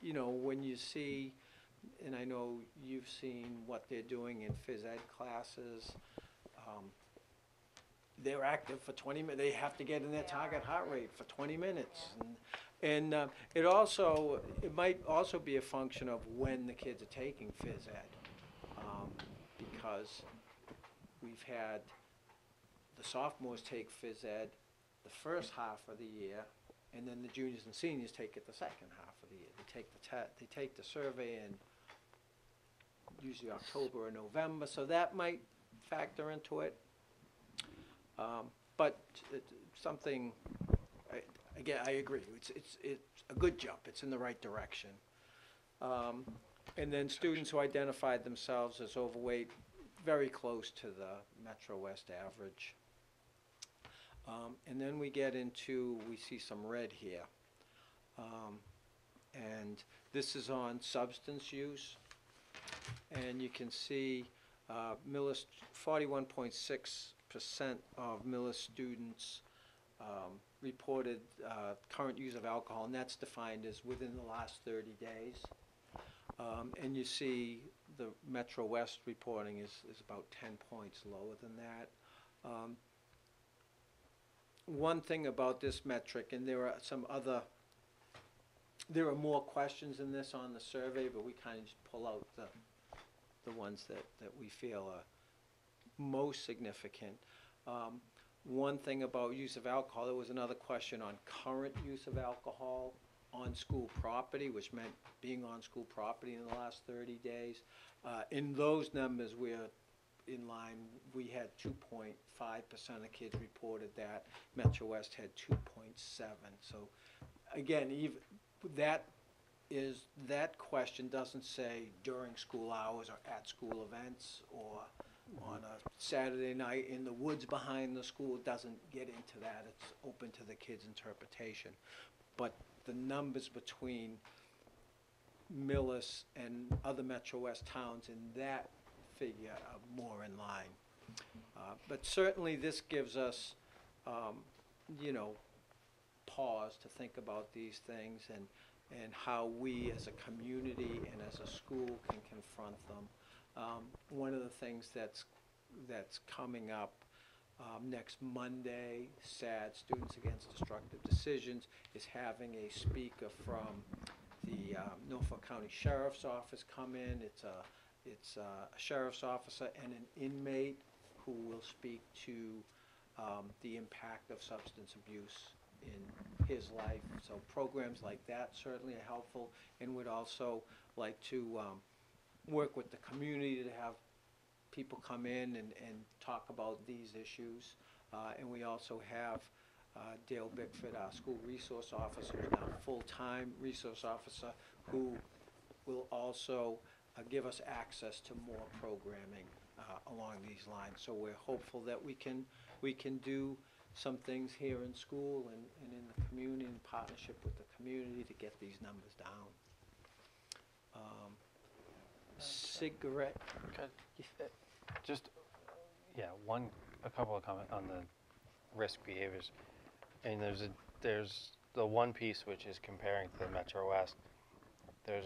you know, when you see, and I know you've seen what they're doing in phys ed classes, they're active for 20 minutes, they have to get in their target heart rate for 20 minutes. And it might also be a function of when the kids are taking phys ed, because we've had the sophomores take phys ed the first half of the year, and then the juniors and seniors take it the second half of the year. They take the survey in usually October or November, so that might factor into it. But something, again, I agree, it's a good jump, it's in the right direction. And then students who identified themselves as overweight, very close to the Metro West average. And then we get into, we see some red here. And this is on substance use. And you can see Millis, 41.6% of Millis students reported current use of alcohol, and that's defined as within the last 30 days. And you see the Metro West reporting is about 10 points lower than that. One thing about this metric, and there are more questions in this on the survey, but we kind of just pull out the ones that we feel are most significant. One thing about use of alcohol, there was another question on current use of alcohol on school property, which meant being on school property in the last 30 days. In those numbers, we're in line. We had 2.5% of kids reported that. Metro West had 2.7. So again, even that question doesn't say during school hours or at school events or on a Saturday night in the woods behind the school. It doesn't get into that. It's open to the kids' interpretation. But the numbers between Millis and other Metro West towns in that figure are more in line. But certainly this gives us, pause to think about these things and how we as a community and as a school can confront them. One of the things that's coming up next Monday, SAD, Students Against Destructive Decisions, is having a speaker from the Norfolk County Sheriff's Office come in. It's a sheriff's officer and an inmate who will speak to the impact of substance abuse in his life. So programs like that certainly are helpful, and would also like to work with the community to have people come in and talk about these issues. And we also have Dale Bickford, our school resource officer, who's now a full-time resource officer, who will also give us access to more programming along these lines. So we're hopeful that we can do some things here in school and in the community, in partnership with the community, to get these numbers down. Cigarette. Okay. Just, a couple of comments on the risk behaviors. And there's the one piece which is comparing to the Metro West. There's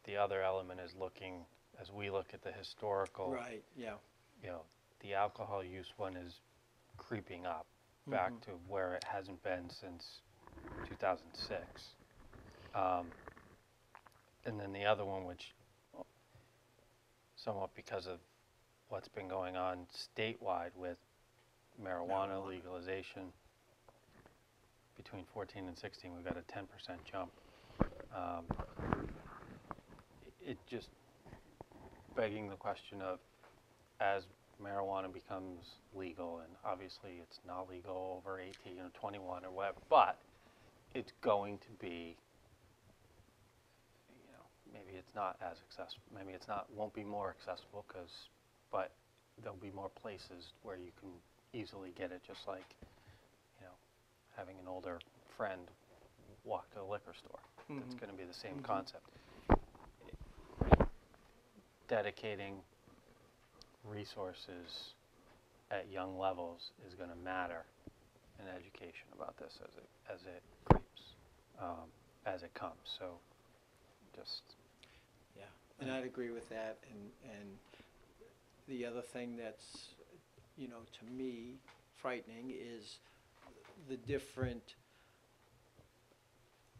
the other element is looking, as we look at the historical. Right, yeah. The alcohol use one is creeping up back to where it hasn't been since 2006. And then the other one, which somewhat because of what's been going on statewide with marijuana legalization, between 14 and 16, we've got a 10% jump. It just begging the question of, as marijuana becomes legal, and obviously it's not legal over 18 or 21 or whatever, but it's going to be, maybe it's not as accessible, maybe won't be more accessible, but there'll be more places where you can easily get it, just like, having an older friend walk to a liquor store. It's going to be the same concept. Dedicating resources at young levels is going to matter in education about this as it creeps, as it comes. So, just and I'd agree with that. And the other thing that's to me frightening is the different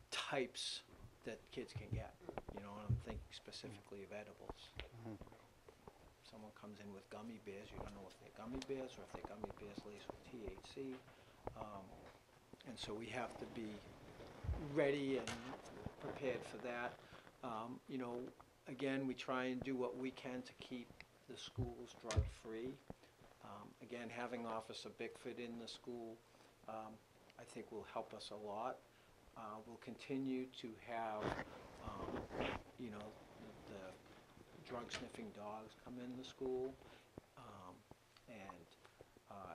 types that kids can get. And I'm thinking specifically of edibles. Someone comes in with gummy bears, you don't know if they're gummy bears or if they're gummy bears laced with THC. And so we have to be ready and prepared for that. Again, we try and do what we can to keep the schools drug-free. Again, having Officer Bickford in the school, I think will help us a lot. We'll continue to have, the drug-sniffing dogs come in the school, and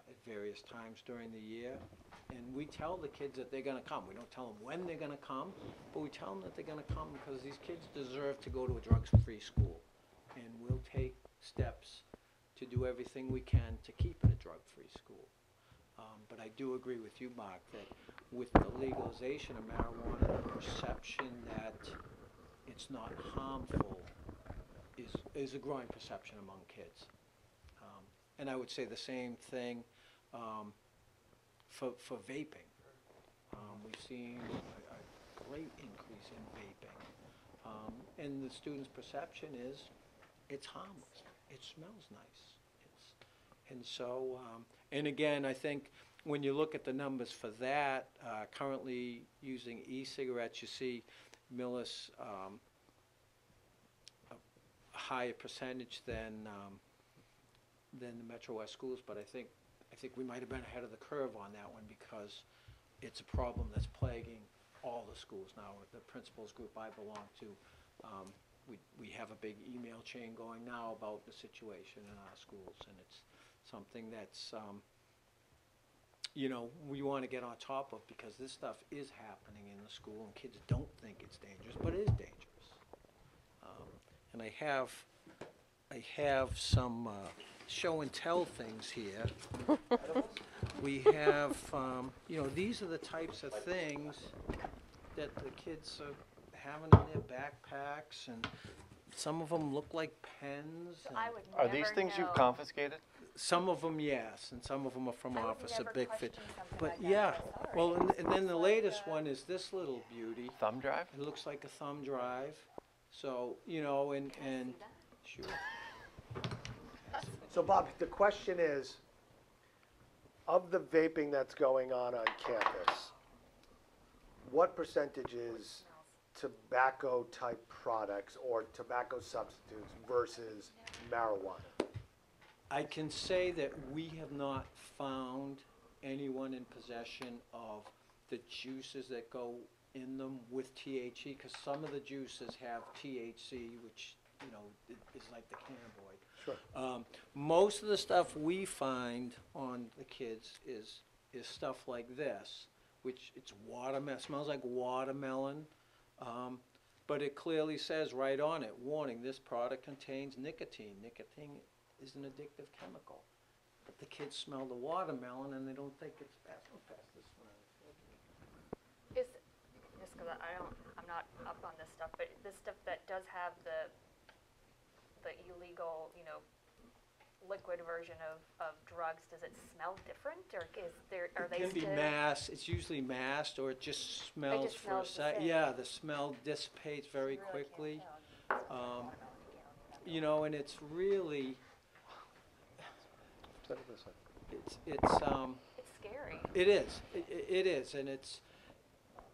at various times during the year. And we tell the kids that they're going to come. We don't tell them when they're going to come, but we tell them that they're going to come because these kids deserve to go to a drugs-free school. And we'll take steps to do everything we can to keep it a drug-free school. But I do agree with you, Mark, that with the legalization of marijuana, the perception that it's not harmful is a growing perception among kids. And I would say the same thing for vaping. We've seen a great increase in vaping. And the students' perception is it's harmless. It smells nice. And so, and again, I think when you look at the numbers for that, currently using e-cigarettes, you see Millis a higher percentage than the Metro West schools, but I think we might have been ahead of the curve on that one because it's a problem that's plaguing all the schools now. The principals group I belong to, we have a big email chain going now about the situation in our schools, and it's something that's you know, we want to get on top of because this stuff is happening in the school and kids don't think it's dangerous, but it is dangerous. And I have some show and tell things here. We have, you know, these are the types of things that the kids are having in their backpacks, and some of them look like pens. So and I would Are never these things know. you've confiscated? some of them, yes, and some of them are from I would Officer never Bickford. question something But like that, yeah, so sorry. well, and then the It's latest like, one is this little beauty. Thumb drive? It looks like a thumb drive. So, you know, and see that? sure. So Bob, the question is, of the vaping that's going on campus, what percentage is tobacco-type products or tobacco substitutes versus marijuana? I can say that we have not found anyone in possession of the juices that go in them with THC, because some of the juices have THC, which, you know, is like the cannabinoid. Sure. Most of the stuff we find on the kids is stuff like this, which it's watermelon, smells like watermelon, but it clearly says right on it, warning, this product contains nicotine. Nicotine is an addictive chemical. But the kids smell the watermelon and they don't think it's bad. I'll pass this one out. Is, just because I'm not up on this stuff, but this stuff that does have the illegal, you know, liquid version of drugs, does it smell different, or are they It can be still? masked, it's usually masked, or it just smells just for a smells the sec. same. Yeah, the smell dissipates very You really can't quickly. tell. It's watermelon, you can't really You know, and it's really, Set it this way. it's, It's scary. it is, and it's,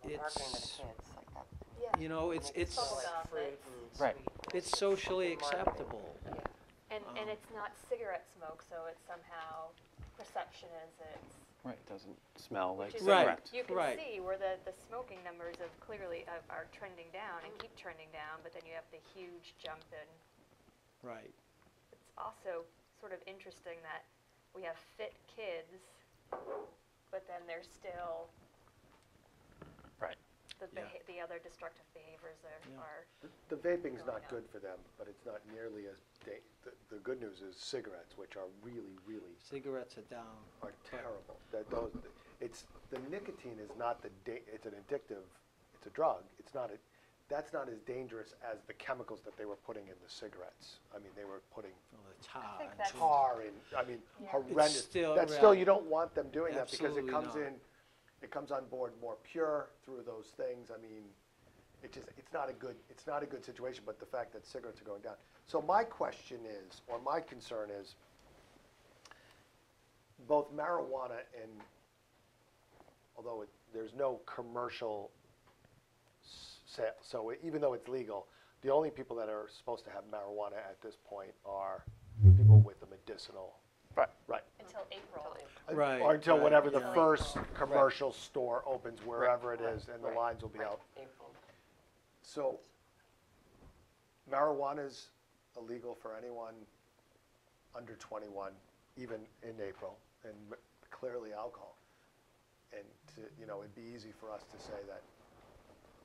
Marketing to the it's, kids like that. Yeah. you know, it's Bubblegum, Fruit it's- and Right. sweet. it's socially Marketing. acceptable. Yeah. And Um, it's not cigarette smoke, so it's somehow, perception is it's. Right, it doesn't smell like Which is Right. cigarettes. You can right. see where the smoking numbers have clearly are trending down and keep trending down, but then you have the huge jump in. Right. It's also sort of interesting that we have fit kids, but then there's still Right. Yeah. the other destructive behaviors Yeah. are. The vaping's Going not on. good for them, but it's not nearly as, the good news is cigarettes, which are really, really, Cigarettes are down. are terrible. The nicotine is not it's an addictive, it's a drug. It's not that's not as dangerous as the chemicals that they were putting in the cigarettes. I mean, they were putting Well, the tar. think and that's- so- tar in, I mean, Yeah. horrendous. still That's still, right. you don't want them doing that because it Absolutely comes not. it comes on board more pure through those things. I mean, it's not a good situation, but the fact that cigarettes are going down. So my question is, or my concern is, both marijuana and, although there's no commercial sale, so even though it's legal, the only people that are supposed to have marijuana at this point are people with a medicinal. Right. Right. Until April. Right, Or until right, whenever the yeah. first commercial store opens, wherever it is, and the Right, lines will be right, out. April. So marijuana's illegal for anyone under 21, even in April, and clearly alcohol. And it'd be easy for us to say that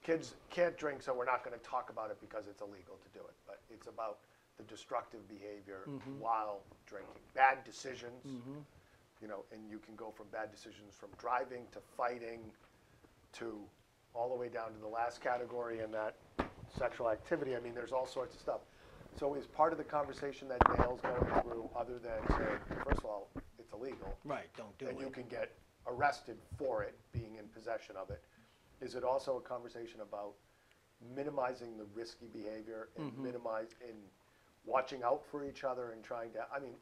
kids can't drink, so we're not going to talk about it because it's illegal to do it. But it's about the destructive behavior while drinking, bad decisions, you know, and you can go from bad decisions from driving to fighting to all the way down to the last category in that sexual activity. I mean, there's all sorts of stuff. So is part of the conversation that Dale's going through, other than saying, first of all, it's illegal, Right, don't do it. and you can get arrested for it, being in possession of it, is it also a conversation about minimizing the risky behavior and and watching out for each other and trying to, I mean,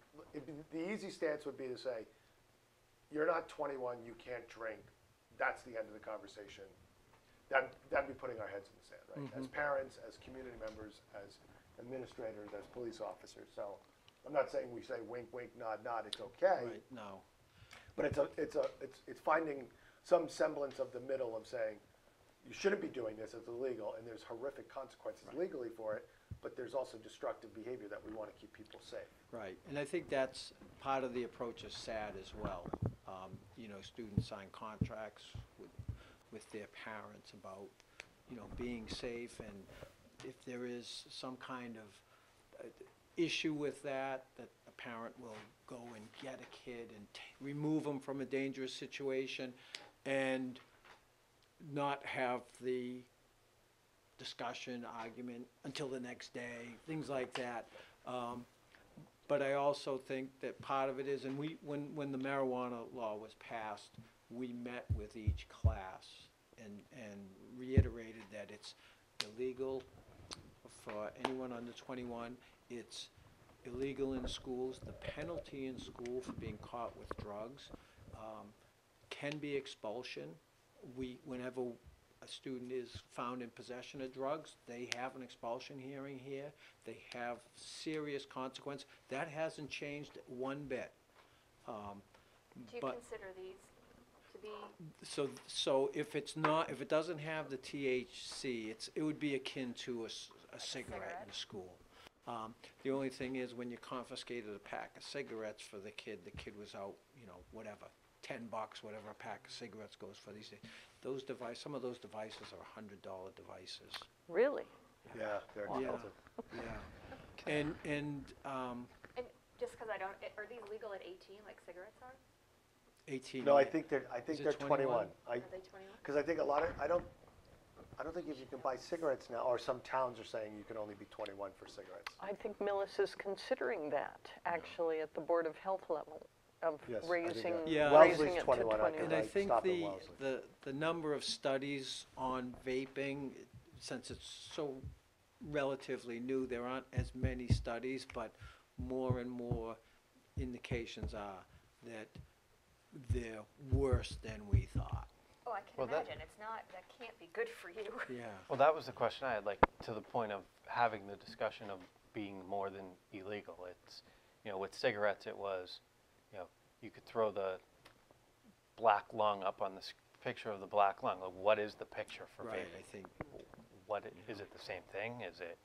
the easy stance would be to say, you're not 21, you can't drink. That's the end of the conversation. That'd be putting our heads in the sand, right? As parents, as community members, as administrators, as police officers. So I'm not saying we say wink, wink, nod, nod, it's okay. Right, no. But it's finding some semblance of the middle of saying, you shouldn't be doing this, it's illegal, and there's horrific consequences legally for it, but there's also destructive behavior that we want to keep people safe. Right, and I think that's part of the approach is SAD as well. You know, students sign contracts with their parents about, you know, being safe, and if there is some kind of issue with that, that a parent will go and get a kid and remove them from a dangerous situation and not have the discussion, argument until the next day, things like that. But I also think that part of it is, and when the marijuana law was passed, we met with each class and reiterated that it's illegal for anyone under 21. It's illegal in schools. The penalty in school for being caught with drugs can be expulsion. Whenever a student is found in possession of drugs, they have an expulsion hearing here. They have serious consequence. That hasn't changed one bit. Do you but consider these to be, so if it's not, if it doesn't have the THC, it would be akin to a cigarette in school. The only thing is, when you confiscated a pack of cigarettes for the kid was out, you know, whatever, $10, whatever a pack of cigarettes goes for these days. Those some of those devices are $100 devices. Really? Yeah, they're Yeah. expensive. Yeah. And and just because I don't, are these legal at 18 like cigarettes are? 18. No, I think they're Is it 21. 21? Are they 21? Because I think a lot of, I don't think if you can buy cigarettes now, or some towns are saying you can only be 21 for cigarettes. I think Millis is considering that, actually, at the Board of Health level, of Yes, I think raising, that- Yeah. raising Wellesley's it to 21, 21. And I Right, think stop at Wellesley. the number of studies on vaping, since it's so relatively new, there aren't as many studies, but more and more indications are that they're worse than we thought. Oh, I can Well, that- imagine. It's not, that can't be good for you. Yeah. Well, that was the question I had, like, to the point of having the discussion of being more than illegal. It's, you know, with cigarettes it was, you know, you could throw the black lung up on this picture of the black lung. Like, what is the picture for Right, vaping? I think. Is it the same thing? Is it,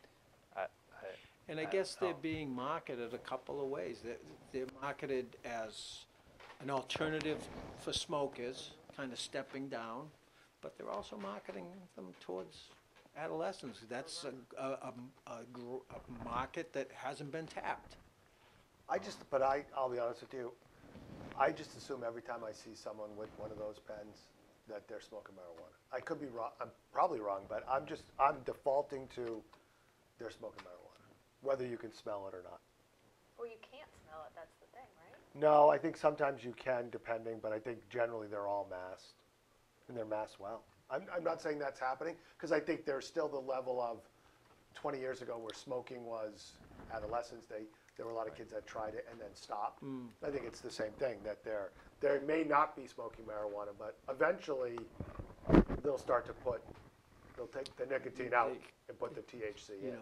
And I I guess don't they're know. being marketed a couple of ways. They're marketed as an alternative for smokers, kind of stepping down, but they're also marketing them towards adolescents. That's a market that hasn't been tapped. I'll be honest with you, I just assume every time I see someone with one of those pens that they're smoking marijuana. I could be wrong, I'm probably wrong, but I'm defaulting to they're smoking marijuana, whether you can smell it or not. Well, you can't smell it. That's the thing, right? No, I think sometimes you can, depending, but I think generally they're all masked, and they're masked well. I'm not saying that's happening, because I think there's still the level of 20 years ago where smoking was adolescence. There were a lot of kids that tried it and then stopped. I think it's the same thing, that they may not be smoking marijuana, but eventually they'll take the nicotine out and put the THC in. You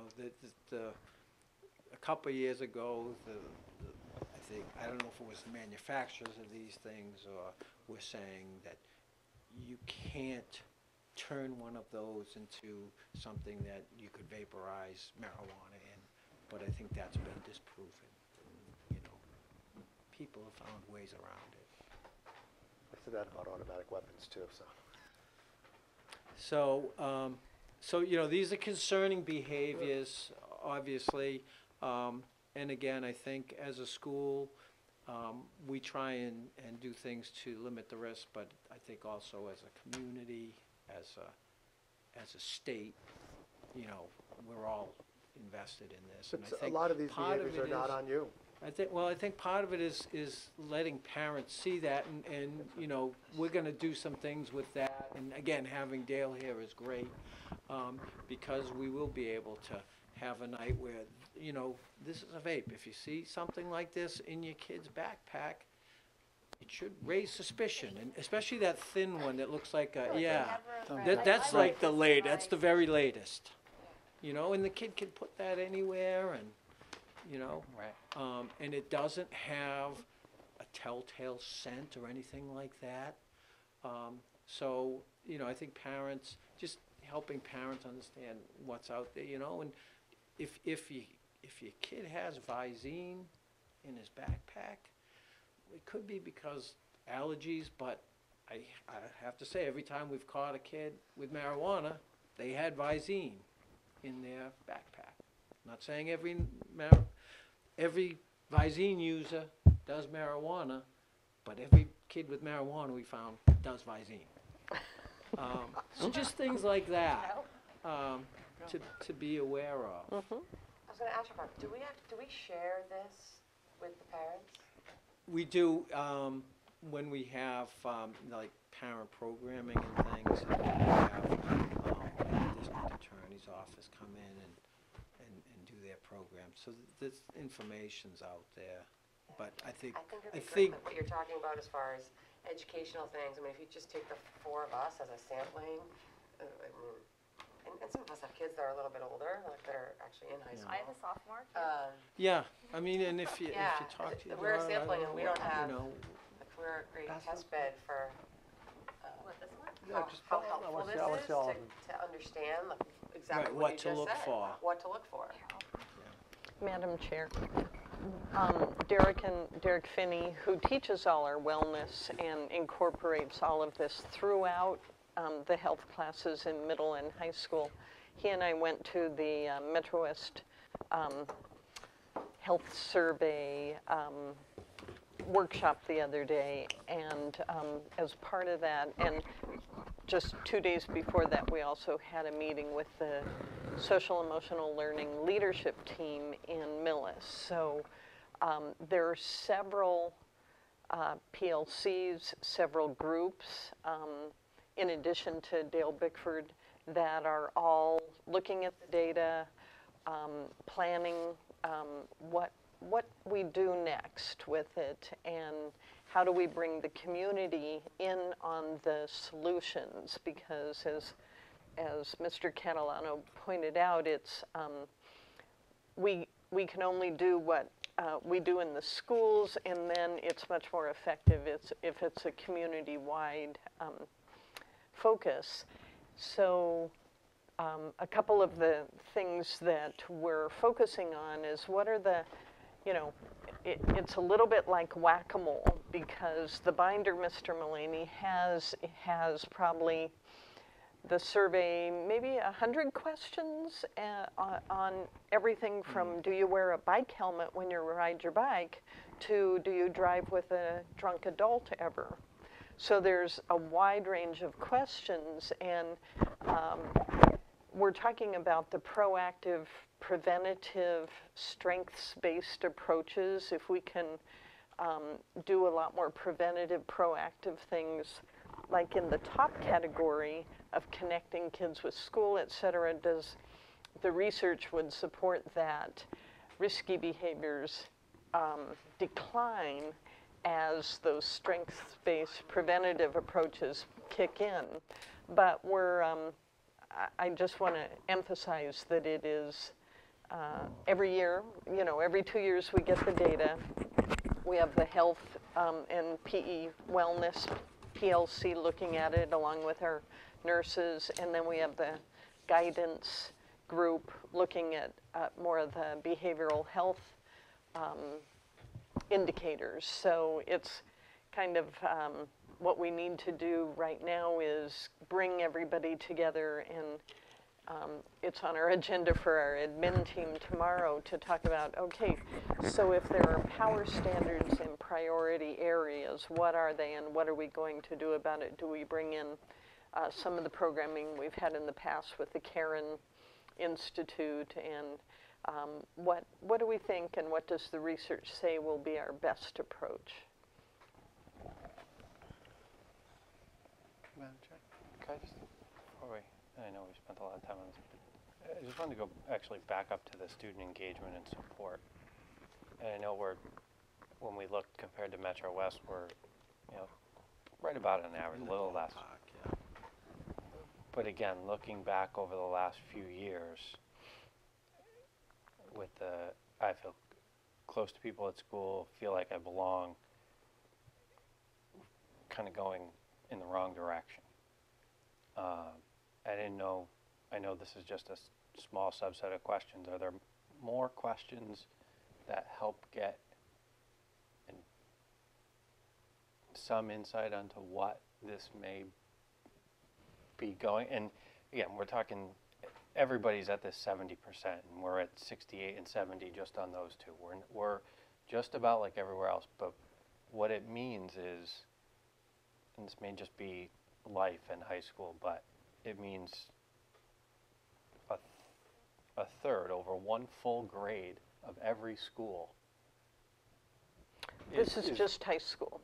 know, a couple of years ago, I don't know if it was the manufacturers of these things or were saying that you can't turn one of those into something that you could vaporize marijuana in, but I think that's been disproven. You know, people have found ways around it. I said that about automatic weapons too, so. So, you know, these are concerning behaviors, obviously. And again, I think as a school, We try and do things to limit the risk, but I think also as a community, as a state, you know, we're all invested in this. And I But a think lot of these part of behaviors are it not is- on you. I think part of it is letting parents see that, and, you know, we're gonna do some things with that. And again, having Dale here is great, because we will be able to have a night where, you know, this is a vape. If you see something like this in your kid's backpack, it should raise suspicion, and especially that thin one that looks like a, yeah. That's like that's the very latest, you know, and the kid can put that anywhere, and, you know. Right. And it doesn't have a telltale scent or anything like that. So, you know, I think parents, just helping parents understand what's out there, you know, and if your kid has Visine in his backpack, it could be because allergies, but I have to say, every time we've caught a kid with marijuana, they had Visine in their backpack. Not saying every Visine user does marijuana, but every kid with marijuana we found does Visine. So just things like that, to be aware of. I was gonna ask you about, do we share this with the parents? We do, when we have, like, parent programming and things, and we have, the district attorney's office come in and do their program. So this information's out there, but I think, I think it'd be I great think, that what you're talking about as far as educational things, I mean, if you just take the four of us as a sampling, I mean, and some of us have kids that are a little bit older, like that are actually in high school. I have a sophomore kid. yeah, I mean, and if you Yeah, talk to your we're daughter, sampling and we don't have, you know, like, we're a great test bed for, What, this one? how helpful this is to understand, like, exactly Right, what what you to just look said. for. What to look for. Madam Chair, Derek Finney, who teaches all our wellness and incorporates all of this throughout the health classes in middle and high school, he and I went to the Metro West Health Survey workshop the other day, and as part of that, and just 2 days before that, we also had a meeting with the social emotional learning leadership team in Millis. So there are several PLCs, several groups, in addition to Dale Bickford, that are all looking at the data, planning what we do next with it, and how do we bring the community in on the solutions, because as Mr. Catalano pointed out, it's we can only do what we do in the schools, and then it's much more effective if it's a community-wide focus. So a couple of the things that we're focusing on is what are the, you know, it's a little bit like whack-a-mole, because the binder Mr. Mullaney has probably the survey, maybe 100 questions on everything from do you wear a bike helmet when you ride your bike to do you drive with a drunk adult ever? So there's a wide range of questions, and we're talking about the proactive, preventative, strengths-based approaches. If we can do a lot more preventative, proactive things, like in the top category of connecting kids with school, et cetera, the research would support that risky behaviors decline as those strengths-based preventative approaches kick in. But I just want to emphasize that it is every year, you know, every 2 years we get the data. We have the health and PE wellness PLC looking at it along with our nurses, and then we have the guidance group looking at more of the behavioral health indicators. So it's kind of what we need to do right now is bring everybody together It's on our agenda for our admin team tomorrow to talk about, okay, so if there are power standards in priority areas, what are they and what are we going to do about it? Do we bring in some of the programming we've had in the past with the Karen Institute, and what do we think and what does the research say will be our best approach? Madam Chair, can I just, I know we spent a lot of time on this, but I just wanted to go actually back up to the student engagement and support. And I know when we look compared to Metro West, we're, right about an average, a little less. But again, looking back over the last few years, with I feel close to people at school, feel like I belong, kind of going in the wrong direction. I didn't know, I know this is just a small subset of questions. Are there more questions that help get some insight onto what this may be going? And again, we're talking, everybody's at this 70%, and we're at 68 and 70 just on those two. We're just about like everywhere else, but what it means is, and this may just be life in high school, but it means a third, over one full grade of every school. This is just high school.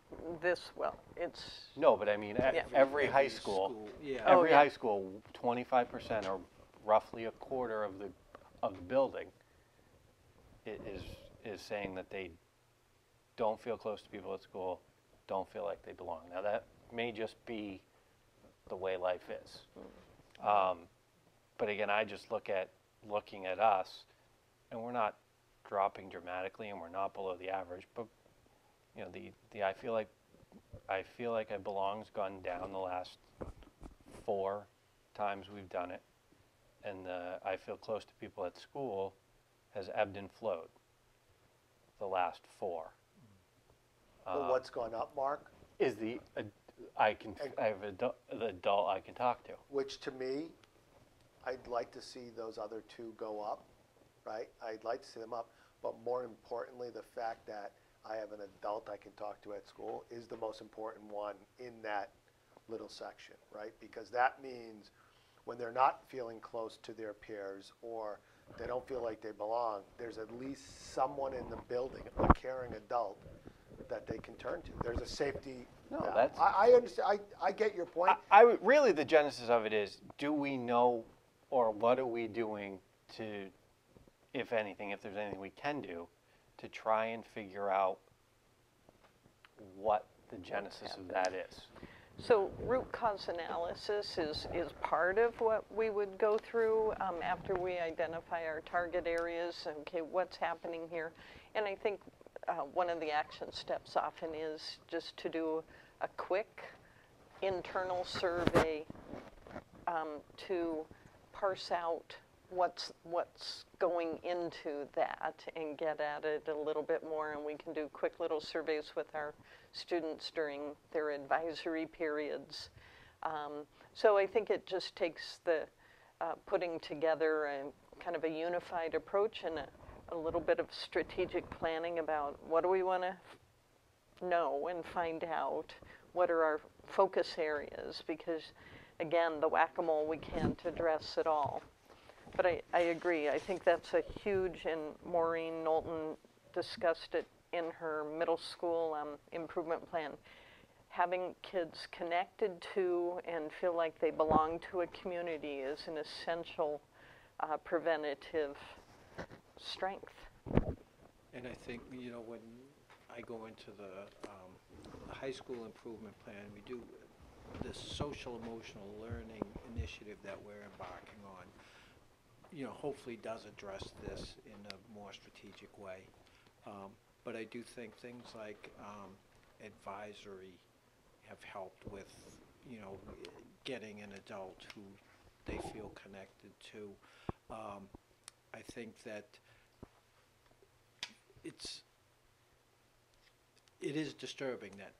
It's... No, but I mean, every high school, Yeah. every high school, 25% or roughly a quarter of the building is saying that they don't feel close to people at school, don't feel like they belong. Now that may just be the way life is. But again, I just looking at us, and we're not dropping dramatically, and we're not below the average. But the I feel like I belong's gone down the last 4 times we've done it, and the I feel close to people at school has ebbed and flowed the last 4. But what's gone up, Mark? Is the I have the adult I can talk to. Which to me, I'd like to see those other 2 go up, right? I'd like to see them up, but more importantly, the fact that I have an adult I can talk to at school is the most important one in that little section, right? Because that means when they're not feeling close to their peers or they don't feel like they belong, there's at least someone in the building, a caring adult, that they can turn to. There's a safety. No, that's... I understand. I get your point. Really, the genesis of it is, do we know, or what are we doing to, if anything, if there's anything we can do, to try and figure out what the genesis of that is? So root cause analysis is part of what we would go through after we identify our target areas. Okay, what's happening here? And I think one of the action steps often is just to do a quick internal survey to parse out what's going into that and get at it a little bit more. And we can do quick little surveys with our students during their advisory periods. So I think it just takes the putting together a kind of a unified approach and a little bit of strategic planning about what do we want to know and find out, what are our focus areas, because again, the whack-a-mole, we can't address it all. But I agree. I think that's a huge, and Maureen Knowlton discussed it in her middle school improvement plan. Having kids connected to and feel like they belong to a community is an essential preventative strength. And I think, when I go into the high school improvement plan, we do this social emotional learning initiative that we're embarking on, hopefully does address this in a more strategic way. But I do think things like advisory have helped with, getting an adult who they feel connected to. I think that it is disturbing that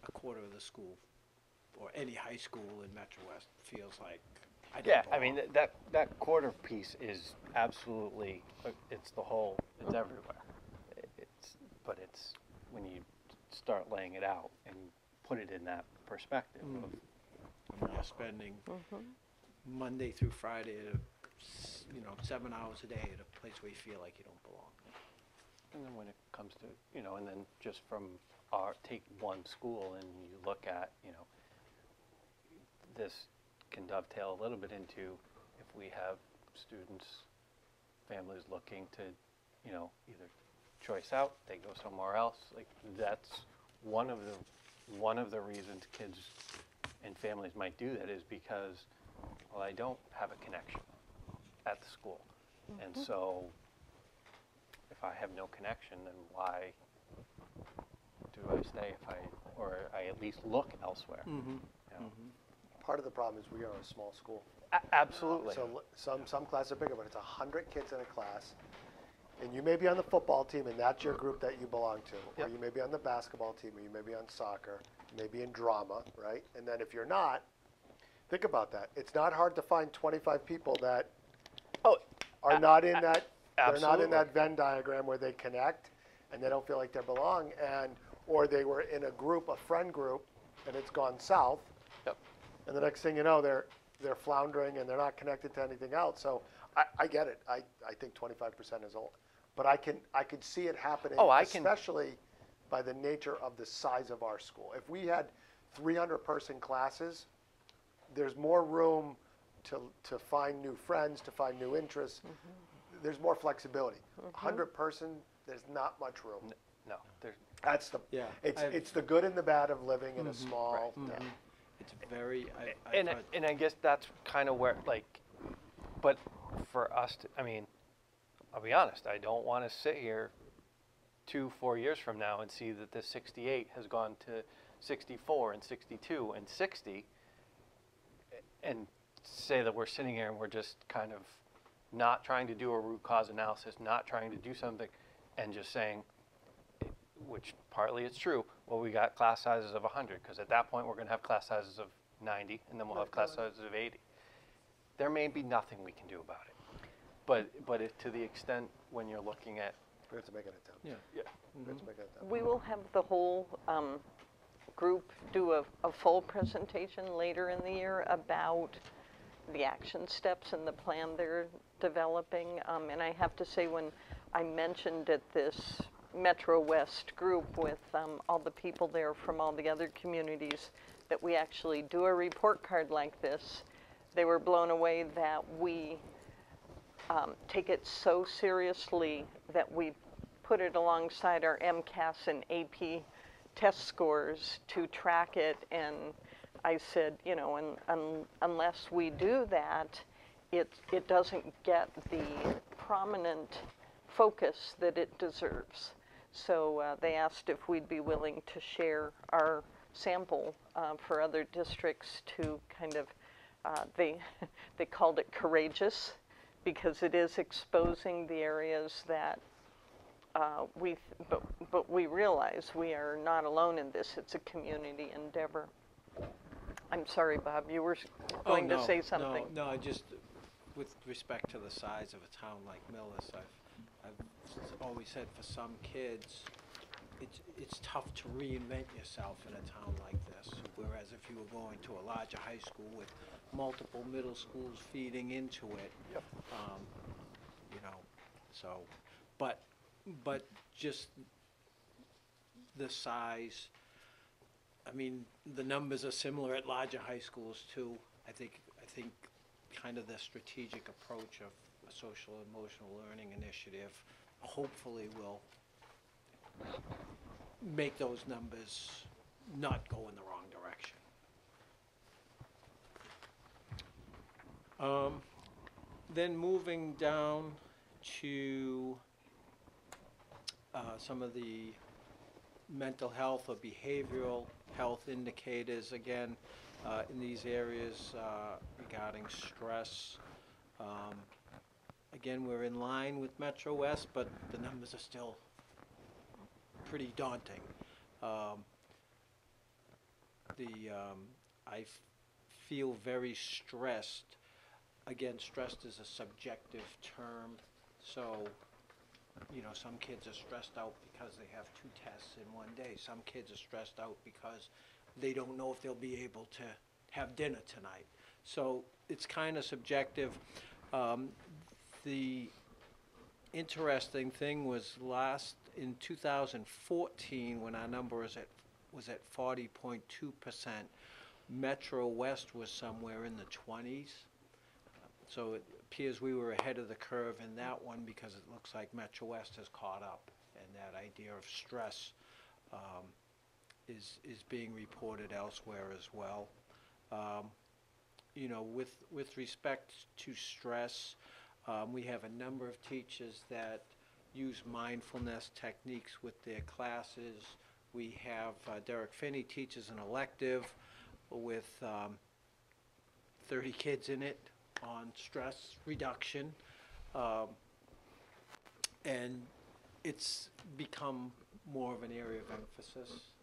a quarter of the school, or any high school in Metro West, feels like I don't Yeah, I belong. mean, that quarter piece is absolutely, it's the whole, it's everywhere. But it's, when you start laying it out and put it in that perspective Mm. of, I mean, you're spending Monday through Friday at 7 hours a day at a place where you feel like you don't belong. and then when it comes to, and then just from take one school and you look at, this can dovetail a little bit into if we have students, families looking to, either choice out, they go somewhere else, like that's one of the reasons kids and families might do that is because, well, I don't have a connection at the school. And so if I have no connection, then why do I stay or I at least look elsewhere? Mm-hmm. You know? Part of the problem is we are a small school. Absolutely. So some classes are bigger, but it's 100 kids in a class. And you may be on the football team, and that's your group that you belong to. Or Yep. you may be on the basketball team, or you may be on soccer, you may be in drama, right? And then if you're not, think about that. It's not hard to find 25 people that Oh, are not in that, they're not in absolutely. that Venn diagram where they connect and they don't feel like they belong, or they were in a group, a friend group, and it's gone south. Yep. And the next thing you know, they're floundering and they're not connected to anything else. So I get it. I think 25% is old, but I could see it happening, Oh, I can- especially by the nature of the size of our school. If we had 300-person classes, there's more room to find new friends, to find new interests. There's more flexibility. 100-person, there's not much room. No, there's, That's the Yeah, it's the good and the bad of living in a small Mhm. town. It's very, and I guess that's kind of where, but for us to, I mean, I'll be honest, I don't want to sit here 2-4 years from now and see that this 68 has gone to 64 and 62 and 60 and say that we're sitting here and we're just kind of not trying to do a root cause analysis, not trying to do something, and just saying, which partly it's true, well, we got class sizes of 100, because at that point we're going to have class sizes of 90, and then we'll have class sizes of 80. There may be nothing we can do about it, but to the extent when you're looking at, We have to make it a town. yeah. yeah, We have to make it a town. We will have the whole group do a full presentation later in the year about the action steps and the plan they're developing. And I have to say, when I mentioned at this Metro West group with all the people there from all the other communities that we actually do a report card like this, they were blown away that we take it so seriously that we put it alongside our MCAS and AP test scores to track it. And I said, unless we do that, it doesn't get the prominent focus that it deserves. So they asked if we'd be willing to share our sample for other districts to kind of, they called it courageous, because it is exposing the areas that but we realize we are not alone in this. It's a community endeavor. I'm sorry, Bob, you were going to say something. No, just with respect to the size of a town like Millis, I've always said for some kids, it's tough to reinvent yourself in a town like this. Whereas if you were going to a larger high school with multiple middle schools feeding into it, Yep. So, but just the size. I mean, the numbers are similar at larger high schools too. I think kind of the strategic approach of a social emotional learning initiative hopefully will make those numbers not go in the wrong direction. Then moving down to some of the mental health or behavioral health indicators, again, in these areas regarding stress. Again, we're in line with Metro West, but the numbers are still pretty daunting. I feel very stressed again, stressed is a subjective term, so, you know, some kids are stressed out because they have 2 tests in one day. Some kids are stressed out because they don't know if they'll be able to have dinner tonight. So it's kind of subjective. The interesting thing was in 2014, when our number was at 40.2%, Metro West was somewhere in the 20s. So it appears we were ahead of the curve in that one, because it looks like Metro West has caught up, and that idea of stress is being reported elsewhere as well. You know, with respect to stress, we have a number of teachers that use mindfulness techniques with their classes. We have Derek Finney teaches an elective with 30 kids in it on stress reduction, and it's become more of an area of emphasis.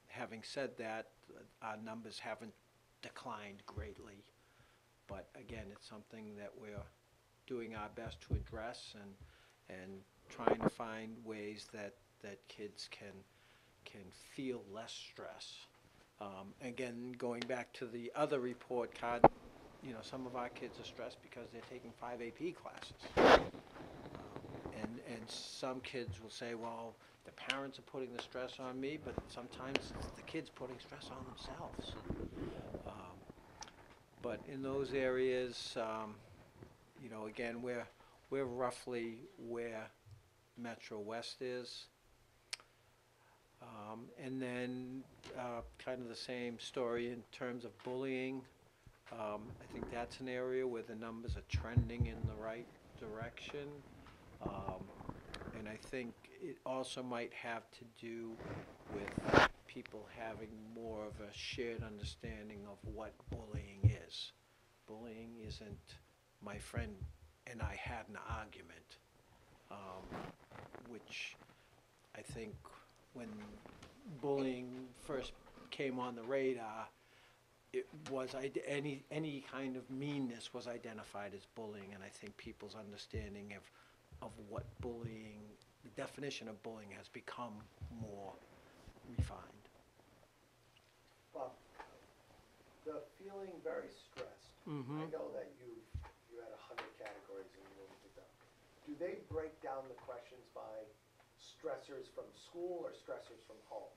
Having said that, our numbers haven't declined greatly, but again, it's something that we're doing our best to address, and trying to find ways that kids can feel less stress. Again, going back to the other report card, you know, some of our kids are stressed because they're taking 5 AP classes. And some kids will say, well, the parents are putting the stress on me, but sometimes it's the kids putting stress on themselves. But in those areas, you know, again, we're roughly where Metro West is. And then kind of the same story in terms of bullying. I think that's an area where the numbers are trending in the right direction. And I think it also might have to do with people having more of a shared understanding of what bullying is. Bullying isn't my friend and I had an argument, which I think when bullying first came on the radar, it was any kind of meanness was identified as bullying, and I think people's understanding of what bullying, the definition of bullying, has become more refined. Bob, the feeling very stressed. Mm-hmm. I know that you had 100 categories and you moved it down. Do they break down the questions by stressors from school or stressors from home?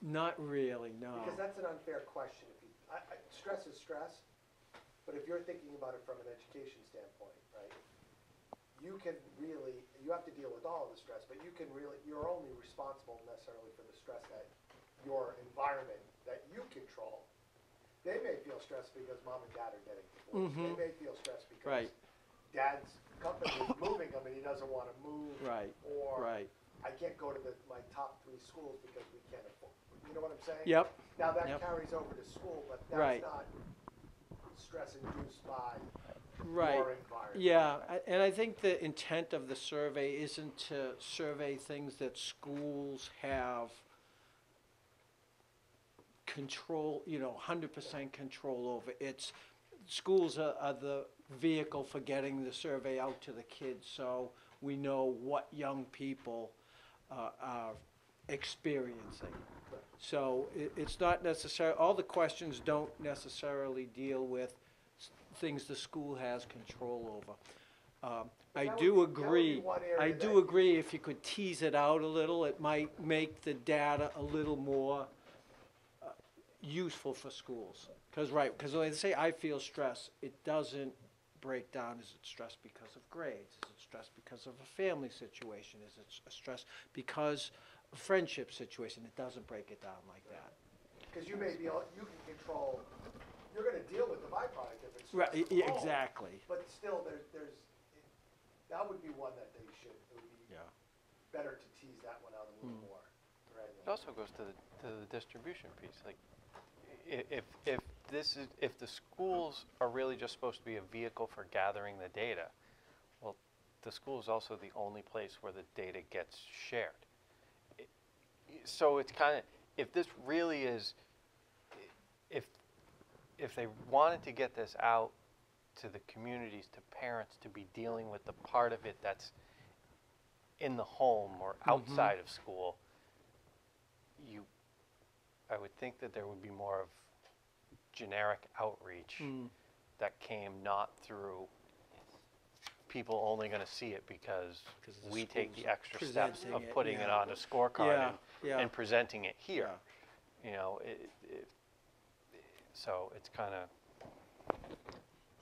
Not really, no. Because that's an unfair question. Stress is stress, but if you're thinking about it from an education standpoint, right? You have to deal with all of the stress, but you're only responsible necessarily for the stress that your environment that you control. They may feel stressed because mom and dad are getting divorced. Mm-hmm. They may feel stressed because Right. dad's company is moving them and he doesn't want to move. Right. Or Right. I can't go to my top 3 schools because we can't afford. You know what I'm saying? Yep. Now that Yep. carries over to school, but that's Right. not stress induced by Right. your environment. Yeah, and I think the intent of the survey isn't to survey things that schools have control, 100% control over. It's schools are the vehicle for getting the survey out to the kids, so we know what young people are experiencing. So it's not necessarily, all the questions don't necessarily deal with things the school has control over. I do agree. I do agree if you could tease it out a little, it might make the data a little more useful for schools. Because when they say I feel stress, it doesn't break down. Is it stress because of grades? Is it stress because of a family situation? Is it a stress because of a friendship situation? It doesn't break it down like that. Because you can control, you're going to deal with the byproduct if it's Right, stress from home, exactly. but still that would be one that it would be Yeah. better to tease that one out a little more. Right? It also goes to the distribution piece. Like, if the schools are really just supposed to be a vehicle for gathering the data, well, the school is also the only place where the data gets shared. So it's kind of, if this really is, if if they wanted to get this out to the communities, to parents, to be dealing with the part of it that's in the home or outside of school, I would think that there would be more of generic outreach that came not through people only going to see it because the we take the schools are extra steps of presenting it, putting it yeah. on a scorecard Yeah. and presenting it here. Yeah. You know, so it's kind of,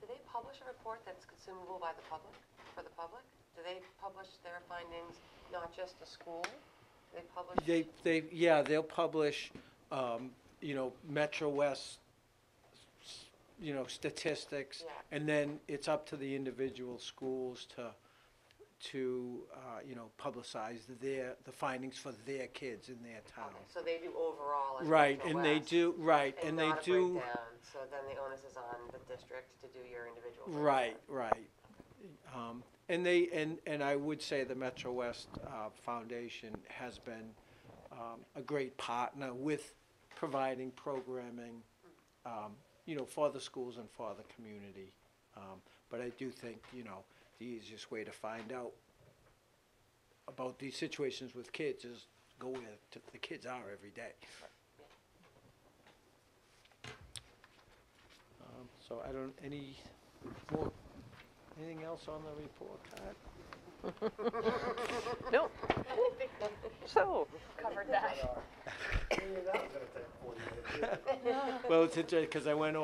Do they publish a report that's consumable by the public, for the public? Do they publish their findings, not just the school? They publish? They'll publish, you know, Metro West, you know, statistics, Yeah. and then it's up to the individual schools to you know, publicize the findings for their kids in their town. Okay, so they do overall as Right, Metro and they West, do, right, and they not a do, breakdown, so then the onus is on the district to do your individual right, breakdown. right. And I would say the Metro West Foundation has been a great partner with providing programming, you know, for the schools and for the community. But I do think, you know, the easiest way to find out about these situations with kids is go where the kids are every day. So I don't, anything else on the report card? Nope. So, Covered that. Well, it's interesting, because I went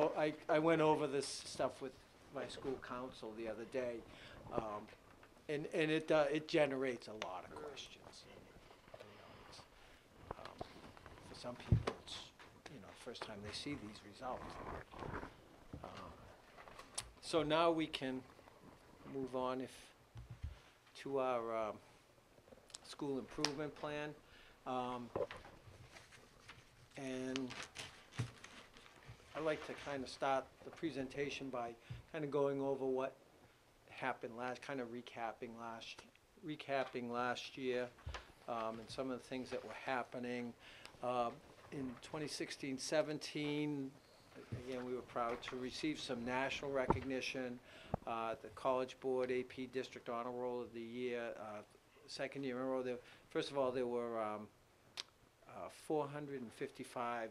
over this stuff with my school council the other day, and it generates a lot of questions. You know, it's, for some people, it's, you know, first time they see these results. So now we can move on to our school improvement plan. And I'd like to kind of start the presentation by kind of going over what happened kind of recapping last year, and some of the things that were happening. In 2016-17, again, we were proud to receive some national recognition. The College Board AP District Honor Roll of the Year, second year in a row. First of all, there were 455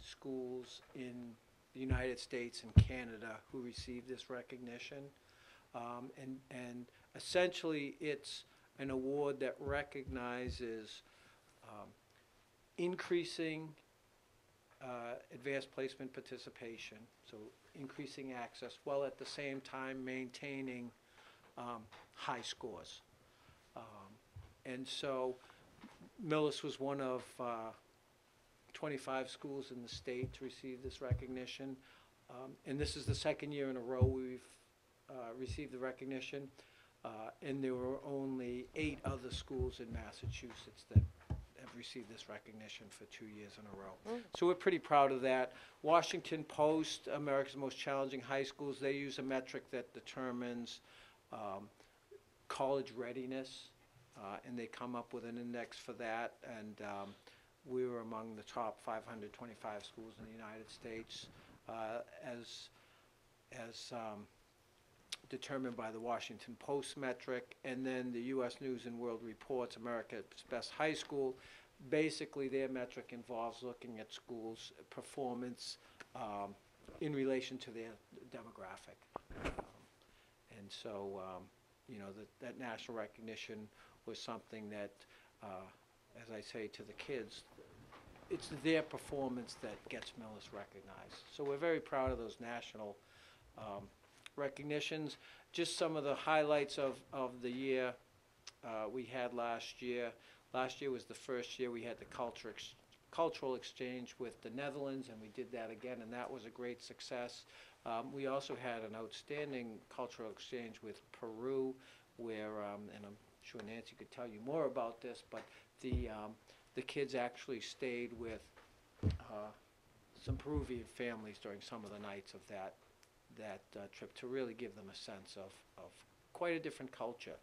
schools in the United States and Canada who received this recognition. And essentially, it's an award that recognizes increasing advanced placement participation, so increasing access, while at the same time maintaining high scores. And so Millis was one of 25 schools in the state to receive this recognition. And this is the second year in a row we've received the recognition. And there were only 8 other schools in Massachusetts that have received this recognition for 2 years in a row. So we're pretty proud of that. Washington Post, America's Most Challenging High Schools, they use a metric that determines college readiness, and they come up with an index for that. And we were among the top 525 schools in the United States, as determined by the Washington Post metric. And then the U.S. News and World Report's America's Best High School. Basically, their metric involves looking at schools' performance in relation to their demographic. And so, you know, that national recognition was something that, as I say to the kids, it's their performance that gets Millis recognized. So we're very proud of those national recognitions. Just some of the highlights of the year we had last year. Last year was the first year we had the cultural exchange with the Netherlands, and we did that again, and that was a great success. We also had an outstanding cultural exchange with Peru, where, and I'm sure Nancy could tell you more about this, but the kids actually stayed with some Peruvian families during some of the nights of that trip to really give them a sense of quite a different culture.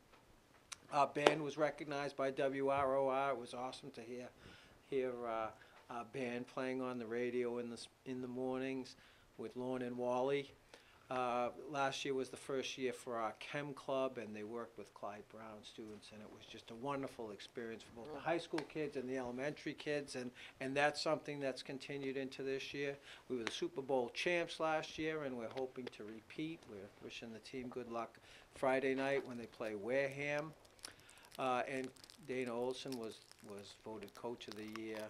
Our band was recognized by WROR. It was awesome to hear our band playing on the radio in the mornings. with Lorne and Wally. Last year was the first year for our chem club, and they worked with Clyde Brown students, and it was just a wonderful experience for both the high school kids and the elementary kids, and that's something that's continued into this year. We were the Super Bowl champs last year, and we're hoping to repeat. We're wishing the team good luck Friday night when they play Wareham. And Dana Olson was voted Coach of the Year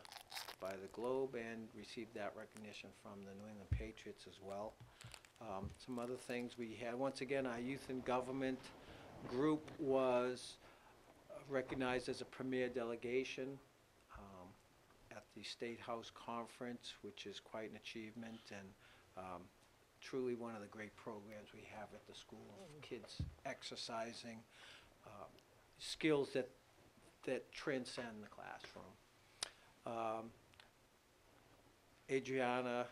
by the Globe and received that recognition from the New England Patriots as well. Some other things we had, once again, our youth and government group was recognized as a premier delegation at the State House Conference, which is quite an achievement, and truly one of the great programs we have at the school. Kids exercising skills that transcend the classroom. Adriana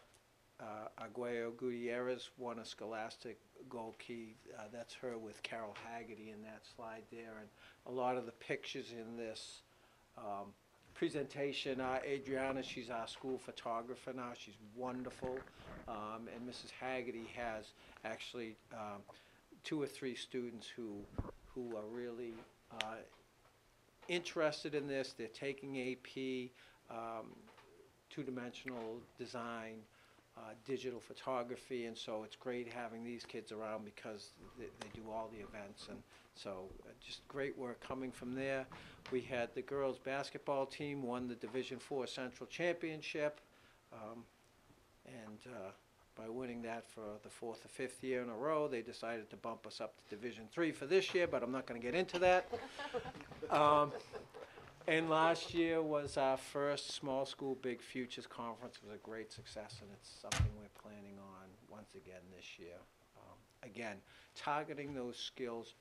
Arguello Gutierrez won a Scholastic Gold Key. That's her with Carol Haggerty in that slide there. And a lot of the pictures in this presentation, Adriana, she's our school photographer now. She's wonderful. And Mrs. Haggerty has actually 2 or 3 students who are really interested in this. They're taking AP, two-dimensional design, digital photography, and so it's great having these kids around because they do all the events, and so just great work coming from there. We had the girls basketball team won the Division IV Central Championship, and by winning that for the 4th or 5th year in a row, they decided to bump us up to Division III for this year, but I'm not going to get into that. And last year was our first Small School Big Futures Conference. It was a great success, and it's something we're planning on once again this year. Again, targeting those skills,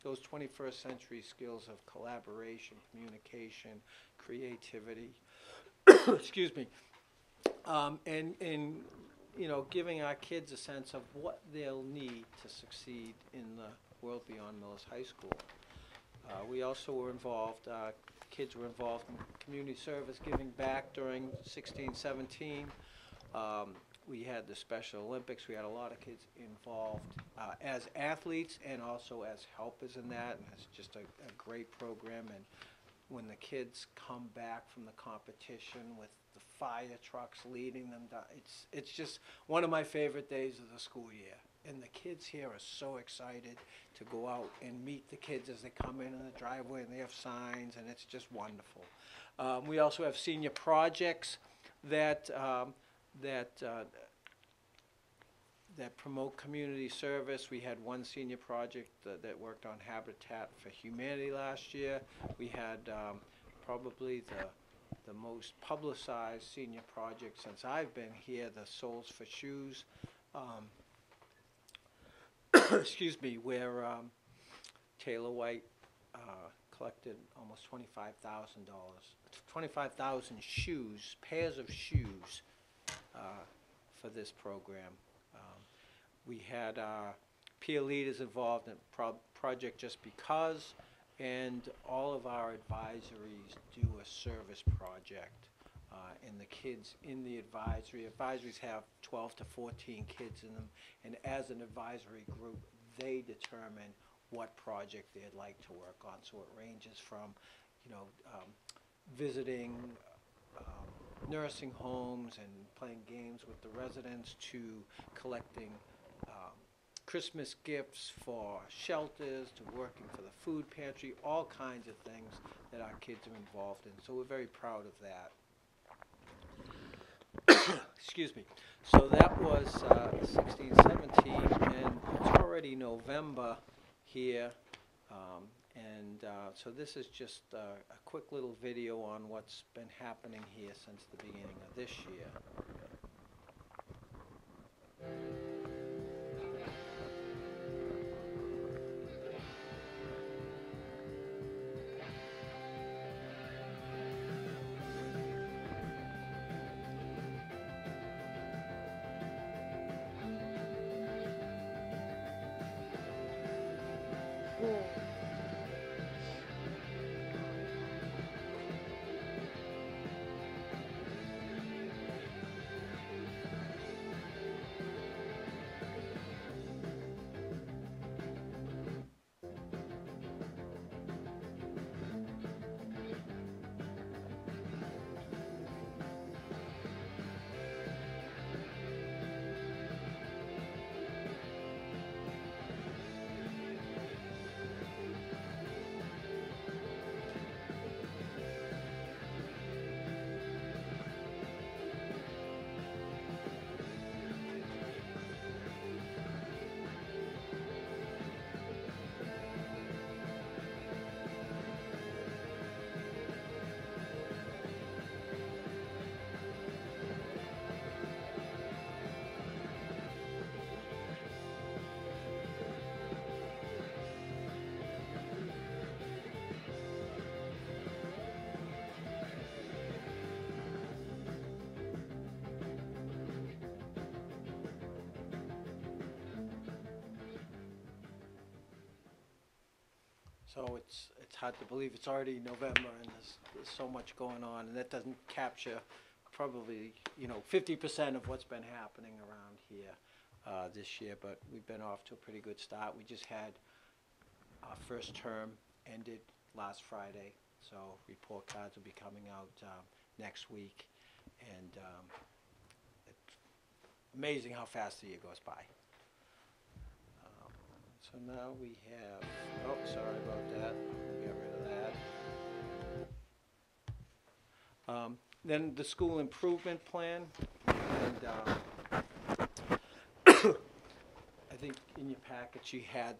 those 21st century skills of collaboration, communication, creativity, excuse me, and you know, giving our kids a sense of what they'll need to succeed in the world beyond Millis High School. We also were involved, kids were involved in community service, giving back during 16-17. We had the Special Olympics. We had a lot of kids involved as athletes and also as helpers in that, and it's just a great program. And when the kids come back from the competition with the fire trucks leading them down, it's just one of my favorite days of the school year. And the kids here are so excited to go out and meet the kids as they come in the driveway, and they have signs, and it's just wonderful. We also have senior projects that promote community service. We had one senior project that worked on Habitat for Humanity last year. We had probably the most publicized senior project since I've been here, the Souls for Shoes. Excuse me, where Taylor White collected almost $25,000 shoes, pairs of shoes for this program. We had peer leaders involved in Project Just Because, and all of our advisories do a service project. And the kids in the advisories have 12 to 14 kids in them, and as an advisory group, they determine what project they'd like to work on. So it ranges from, you know, visiting nursing homes and playing games with the residents to collecting Christmas gifts for shelters, to working for the food pantry, all kinds of things that our kids are involved in. So we're very proud of that. Excuse me. So that was 16-17, and it's already November here, so this is just a quick little video on what's been happening here since the beginning of this year. So it's hard to believe it's already November and there's so much going on, and that doesn't capture probably, 50% of what's been happening around here this year, but we've been off to a pretty good start. We just had our first term ended last Friday, so report cards will be coming out next week, and it's amazing how fast the year goes by. So now we have, oh, sorry about that, we'll get rid of that. Then the school improvement plan, and I think in your package you had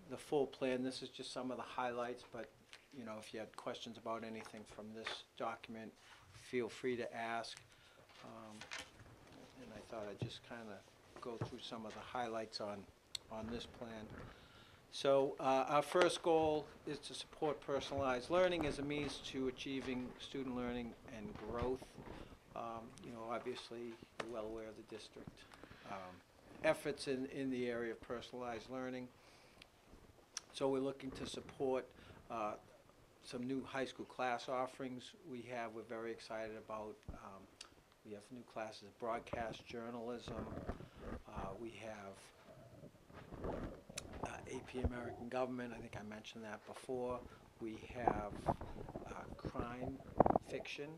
the full plan. This is just some of the highlights, but if you had questions about anything from this document, feel free to ask. And I thought I'd just kind of go through some of the highlights on this plan. So our first goal is to support personalized learning as a means to achieving student learning and growth. Obviously, you're well aware of the district efforts in the area of personalized learning. So we're looking to support some new high school class offerings we're very excited about. We have new classes of broadcast journalism. We have AP American Government, I think I mentioned that before. We have crime fiction,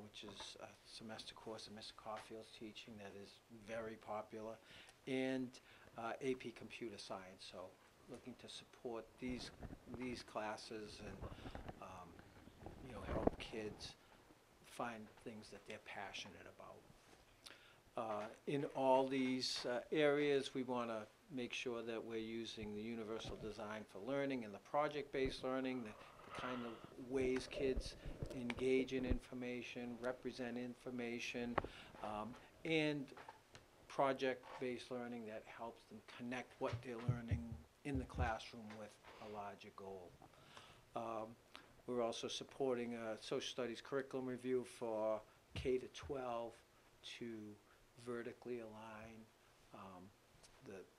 which is a semester course that Mr. Caulfield's teaching that is very popular, and AP Computer Science. So looking to support these classes and help kids find things that they're passionate about. In all these areas, we want to make sure that we're using the universal design for learning and the project-based learning, the kind of ways kids engage in information, represent information, and project-based learning that helps them connect what they're learning in the classroom with a larger goal. We're also supporting a social studies curriculum review for K-12 to vertically align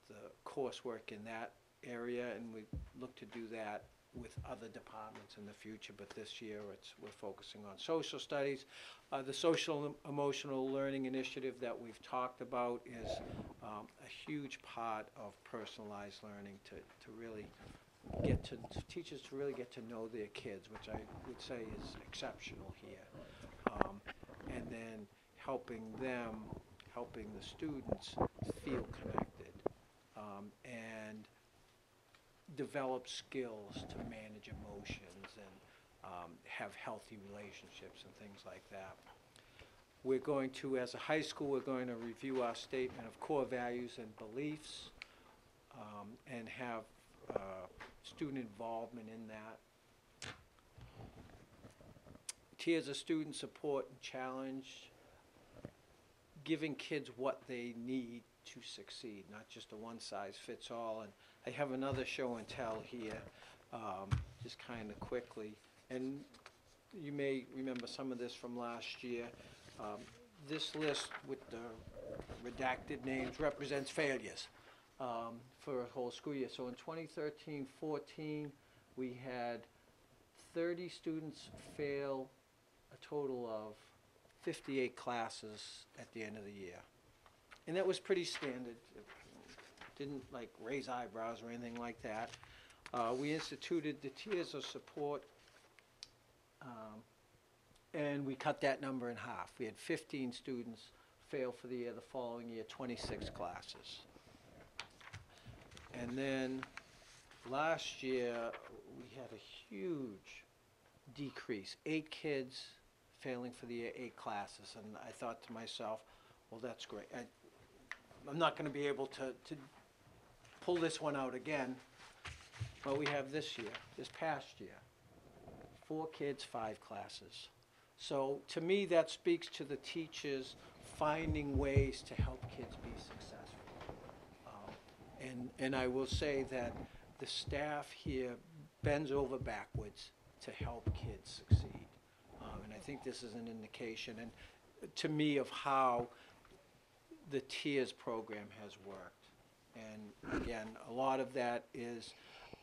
the coursework in that area, and we look to do that with other departments in the future, but this year we're focusing on social studies. The social emotional learning initiative that we've talked about is a huge part of personalized learning to really teachers to really get to know their kids, which I would say is exceptional here. And then helping the students feel connected and develop skills to manage emotions and have healthy relationships and things like that. We're going to, as a high school, we're going to review our statement of core values and beliefs and have student involvement in that. Tiers of student support and challenge, giving kids what they need to succeed, not just a one-size-fits-all. And I have another show and tell here, just kind of quickly. And you may remember some of this from last year. This list with the redacted names represents failures for a whole school year. So in 2013-14, we had 30 students fail a total of 58 classes at the end of the year. And that was pretty standard. It didn't like raise eyebrows or anything like that. We instituted the tiers of support, and we cut that number in half. We had 15 students fail for the year. The following year, 26 classes. And then last year, we had a huge decrease. 8 kids failing for the year, 8 classes. And I thought to myself, well, that's great. I'm not going to be able to pull this one out again. But we have this year, this past year, 4 kids, 5 classes. So to me, that speaks to the teachers finding ways to help kids be successful. And I will say that the staff here bends over backwards to help kids succeed. And I think this is an indication, and to me, of how the TIERS program has worked. And again, a lot of that is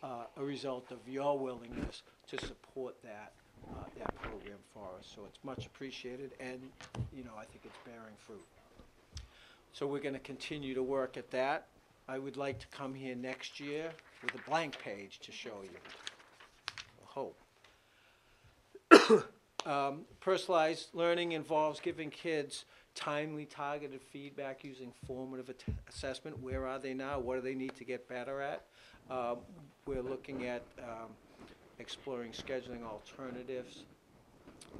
a result of your willingness to support that program for us. So it's much appreciated, and I think it's bearing fruit. So we're going to continue to work at that. I would like to come here next year with a blank page to show you. I hope. Personalized learning involves giving kids timely, targeted feedback using formative assessment. Where are they now? What do they need to get better at? We're looking at exploring scheduling alternatives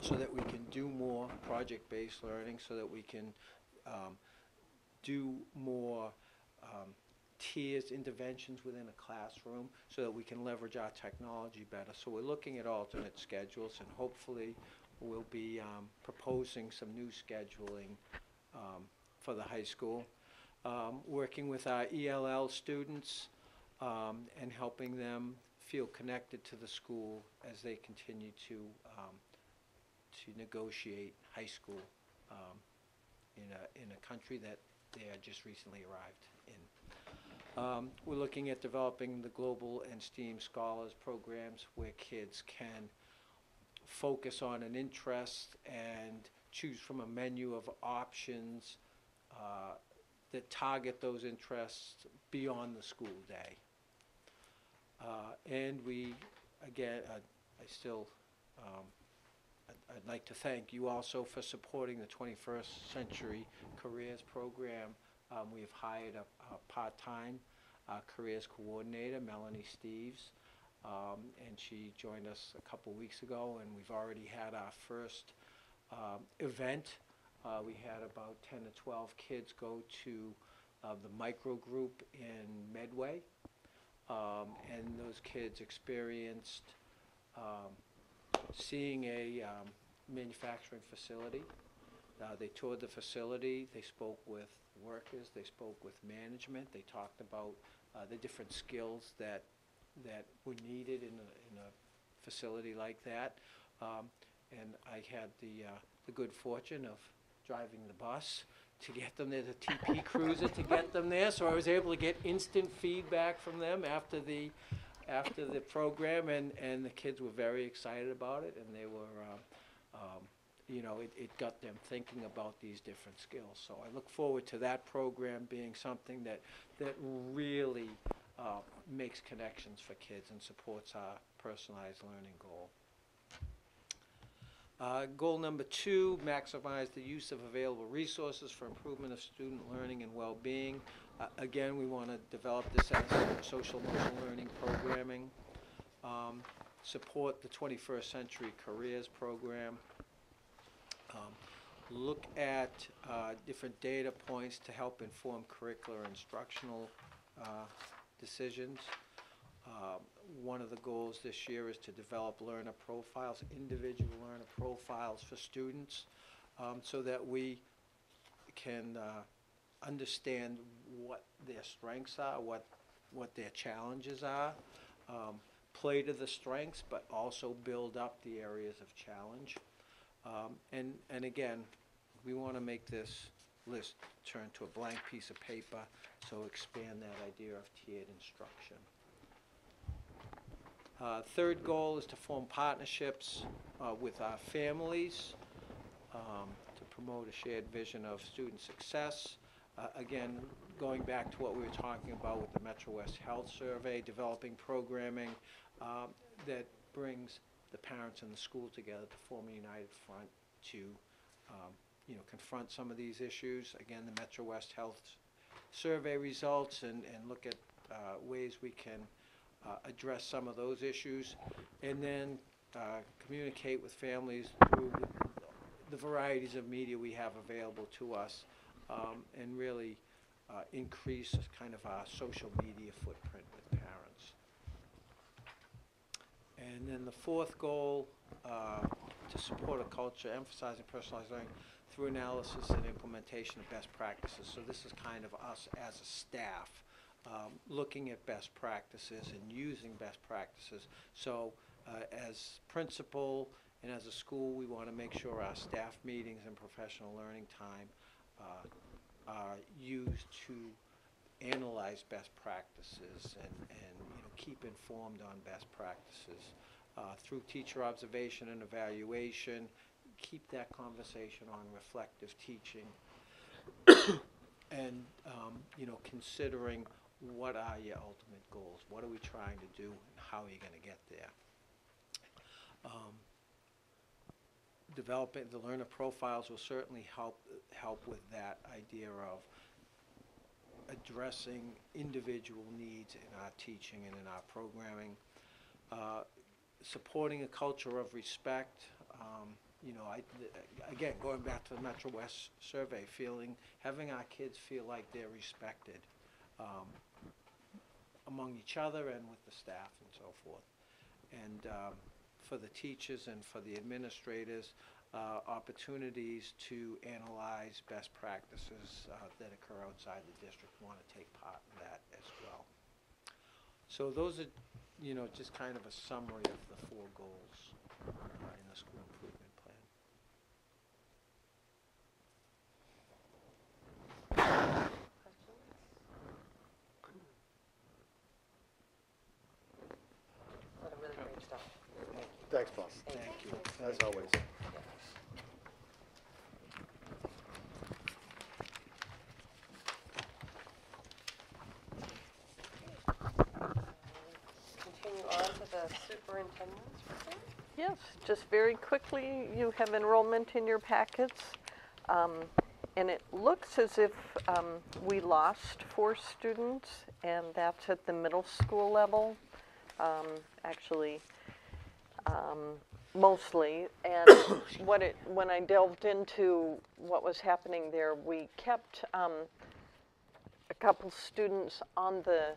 so that we can do more project-based learning, so that we can do more tiers, interventions within a classroom, so that we can leverage our technology better. So we're looking at alternate schedules, and hopefully we'll be proposing some new scheduling for the high school. Working with our ELL students and helping them feel connected to the school as they continue to negotiate high school in a country that they had just recently arrived in. We're looking at developing the Global and STEAM Scholars programs where kids can focus on an interest and choose from a menu of options that target those interests beyond the school day. And we, again, I'd like to thank you also for supporting the 21st Century Careers Program. We've hired a part-time careers coordinator, Melanie Steves, and she joined us a couple weeks ago, and we've already had our first event. We had about 10 to 12 kids go to the micro group in Medway, and those kids experienced seeing a manufacturing facility. They toured the facility, they spoke with workers, they spoke with management, they talked about the different skills that were needed in a facility like that. And I had the good fortune of driving the bus to get them there, the TP Cruiser to get them there, so I was able to get instant feedback from them after the program, and the kids were very excited about it, and they were, it got them thinking about these different skills. So I look forward to that program being something that really makes connections for kids and supports our personalized learning goal. Goal number 2, maximize the use of available resources for improvement of student learning and well-being. Again, we want to develop this as social emotional learning programming. Support the 21st Century Careers Program. Look at different data points to help inform curricular instructional decisions. One of the goals this year is to develop learner profiles, individual learner profiles for students, so that we can understand what their strengths are, what their challenges are, play to the strengths, but also build up the areas of challenge. And again, we want to make this list turn to a blank piece of paper, so expand that idea of tiered instruction. Third goal is to form partnerships with our families to promote a shared vision of student success. Again, going back to what we were talking about with the Metro West Health Survey, developing programming that brings the parents and the school together to form a united front to confront some of these issues. Again, the Metro West Health Survey results and look at ways we can address some of those issues, and then communicate with families through the varieties of media we have available to us, and really increase kind of our social media footprint with parents. And then the fourth goal, to support a culture emphasizing personalized learning through analysis and implementation of best practices. So this is kind of us as a staff looking at best practices and using best practices. So as principal and as a school, we want to make sure our staff meetings and professional learning time are used to analyze best practices and keep informed on best practices through teacher observation and evaluation. Keep that conversation on reflective teaching, and considering what are your ultimate goals, what are we trying to do, and how are you going to get there. Developing the learner profiles will certainly help with that idea of addressing individual needs in our teaching and in our programming. Supporting a culture of respect. Again, going back to the Metro West survey, having our kids feel like they're respected among each other and with the staff and so forth. And for the teachers and for the administrators, opportunities to analyze best practices that occur outside the district, want to take part in that as well. So those are, just kind of a summary of the 4 goals in the school improvement plan. What a really great stuff. Thanks, Bob, Thank you. as always. Continue on to the superintendent's report. Yes, just very quickly, you have enrollment in your packets. And it looks as if we lost 4 students, and that's at the middle school level, actually, mostly. And when I delved into what was happening there, we kept a couple students on the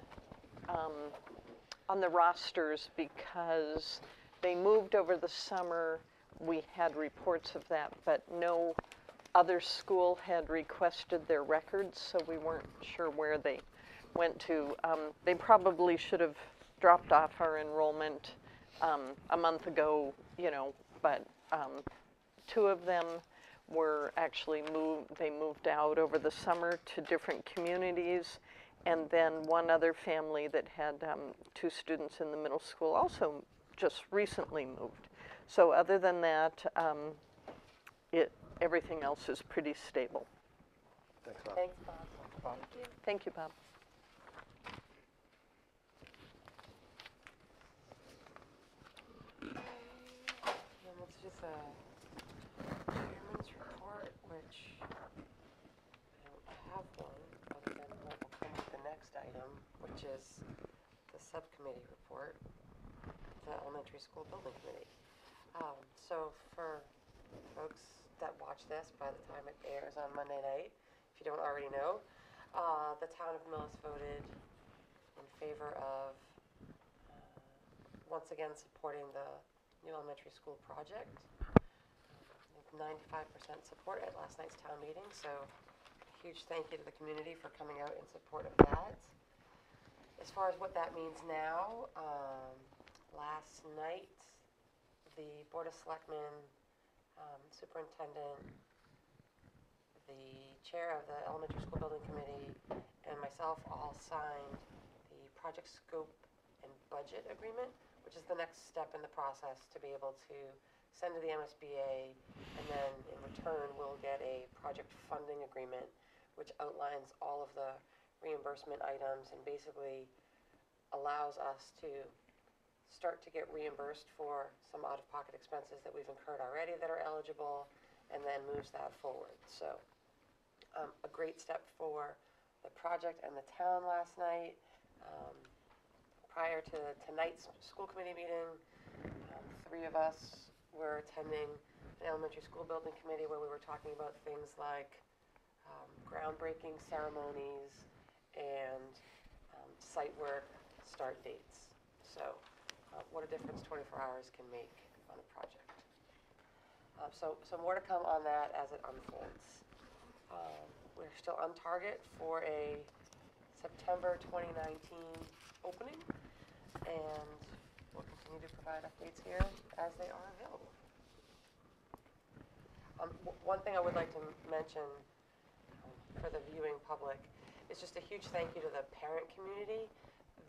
rosters because they moved over the summer. We had reports of that, but no other school had requested their records, so we weren't sure where they went to. They probably should have dropped off our enrollment a month ago, but 2 of them were actually they moved out over the summer to different communities, and then one other family that had 2 students in the middle school also just recently moved. So other than that, everything else is pretty stable. Thanks, Bob. Thanks, Bob. Thank you, Bob. And let's do the chairman's report, which I don't have one, other than what will come with the next item, which is the subcommittee report, the elementary school building committee. So for folks that watch this by the time it airs on Monday night, if you don't already know, the town of Millis voted in favor of once again supporting the new elementary school project. With 95% support at last night's town meeting, so huge thank you to the community for coming out in support of that. As far as what that means now, last night the Board of Selectmen, superintendent, the chair of the elementary school building committee, and myself all signed the project scope and budget agreement, which is the next step in the process to be able to send to the MSBA, and then in return we'll get a project funding agreement which outlines all of the reimbursement items and basically allows us to start to get reimbursed for some out-of-pocket expenses that we've incurred already that are eligible, and then moves that forward. So a great step for the project and the town last night. Prior to tonight's school committee meeting, 3 of us were attending an elementary school building committee where we were talking about things like groundbreaking ceremonies and site work start dates. So what a difference 24 hours can make on a project. So more to come on that as it unfolds. We're still on target for a September 2019 opening, and we'll continue to provide updates here as they are available. One thing I would like to mention for the viewing public is just a huge thank you to the parent community.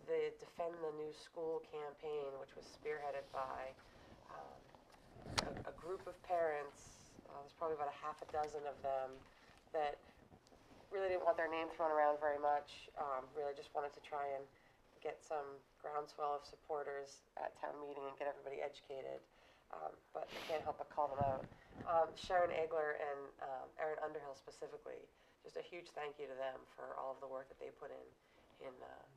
The Defend the New School campaign, which was spearheaded by a group of parents, there's probably about a half a dozen of them, that really didn't want their name thrown around very much, really just wanted to try and get some groundswell of supporters at town meeting and get everybody educated. But I can't help but call them out. Sharon Egler and Erin Underhill specifically, just a huge thank you to them for all of the work that they put in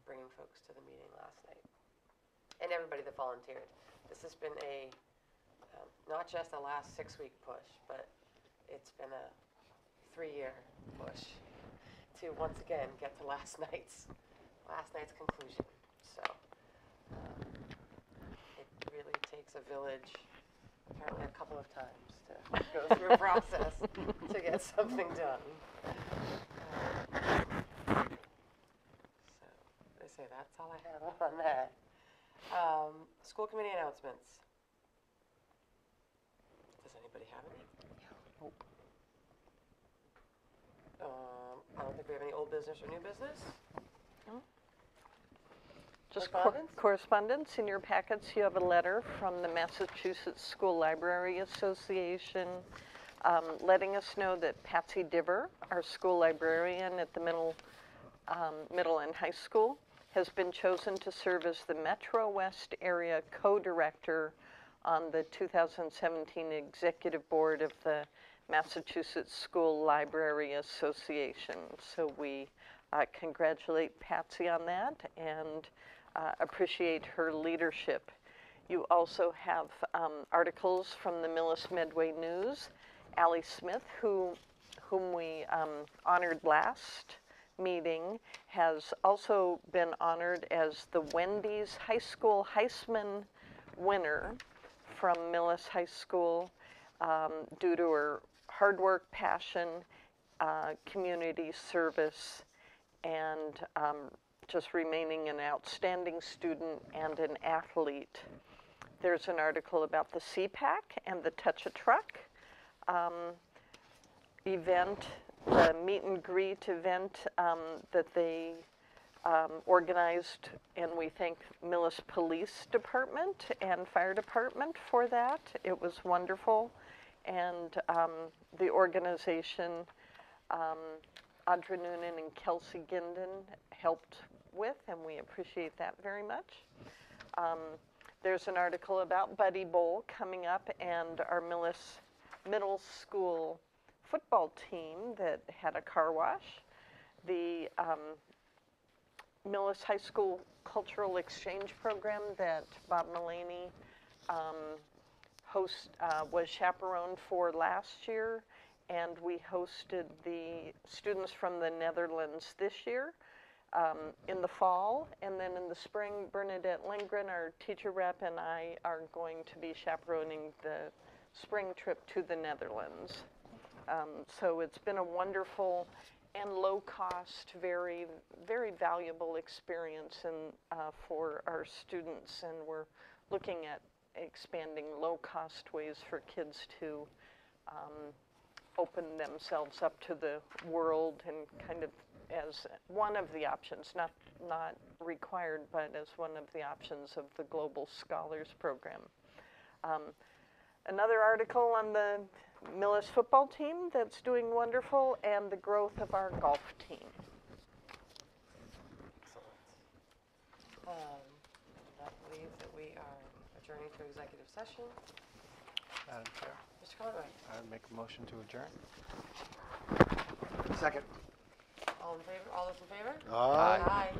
bringing folks to the meeting last night. And everybody that volunteered. This has been not just a last 6-week push, but it's been a 3-year push to once again get to last night's conclusion. So it really takes a village, apparently a couple of times, to go through a process to get something done. So they say that's all I have on that. School committee announcements. Does anybody have any? I don't think we have any old business or new business. Just Correspondence? correspondence. In your packets, you have a letter from the Massachusetts School Library Association letting us know that Patsy Diver, our school librarian at the middle and high school, has been chosen to serve as the Metro West Area Co-Director on the 2017 Executive Board of the Massachusetts School Library Association. So we congratulate Patsy on that and appreciate her leadership. You also have articles from the Millis Medway News. Allie Smith, whom we honored last meeting, has also been honored as the Wendy's High School Heisman winner from Millis High School due to her hard work, passion, community service, and just remaining an outstanding student and an athlete. There's an article about the CPAC and the Touch a Truck event, the meet and greet event that they organized, and we thank Millis Police Department and Fire Department for that. It was wonderful, and the organization, Audra Noonan and Kelsey Ginden helped with, and we appreciate that very much. There's an article about Buddy Bowl coming up and our Millis Middle School football team that had a car wash. The Millis High School Cultural Exchange Program that Bob Mullaney was chaperoned for last year, and we hosted the students from the Netherlands this year in the fall, and then in the spring, Bernadette Lindgren, our teacher rep, and I are going to be chaperoning the spring trip to the Netherlands. So it's been a wonderful and low-cost, very, very valuable experience for our students, and we're looking at expanding low-cost ways for kids to open themselves up to the world, and kind of as one of the options, not required, but as one of the options of the Global Scholars Program. Another article on the Millis football team that's doing wonderful, and the growth of our golf team. Excellent. I believe that we are adjourning to executive session. Madam Chair, Mr. Conroy, I would make a motion to adjourn. Second. all in favor? All those in favor? Aye. Aye.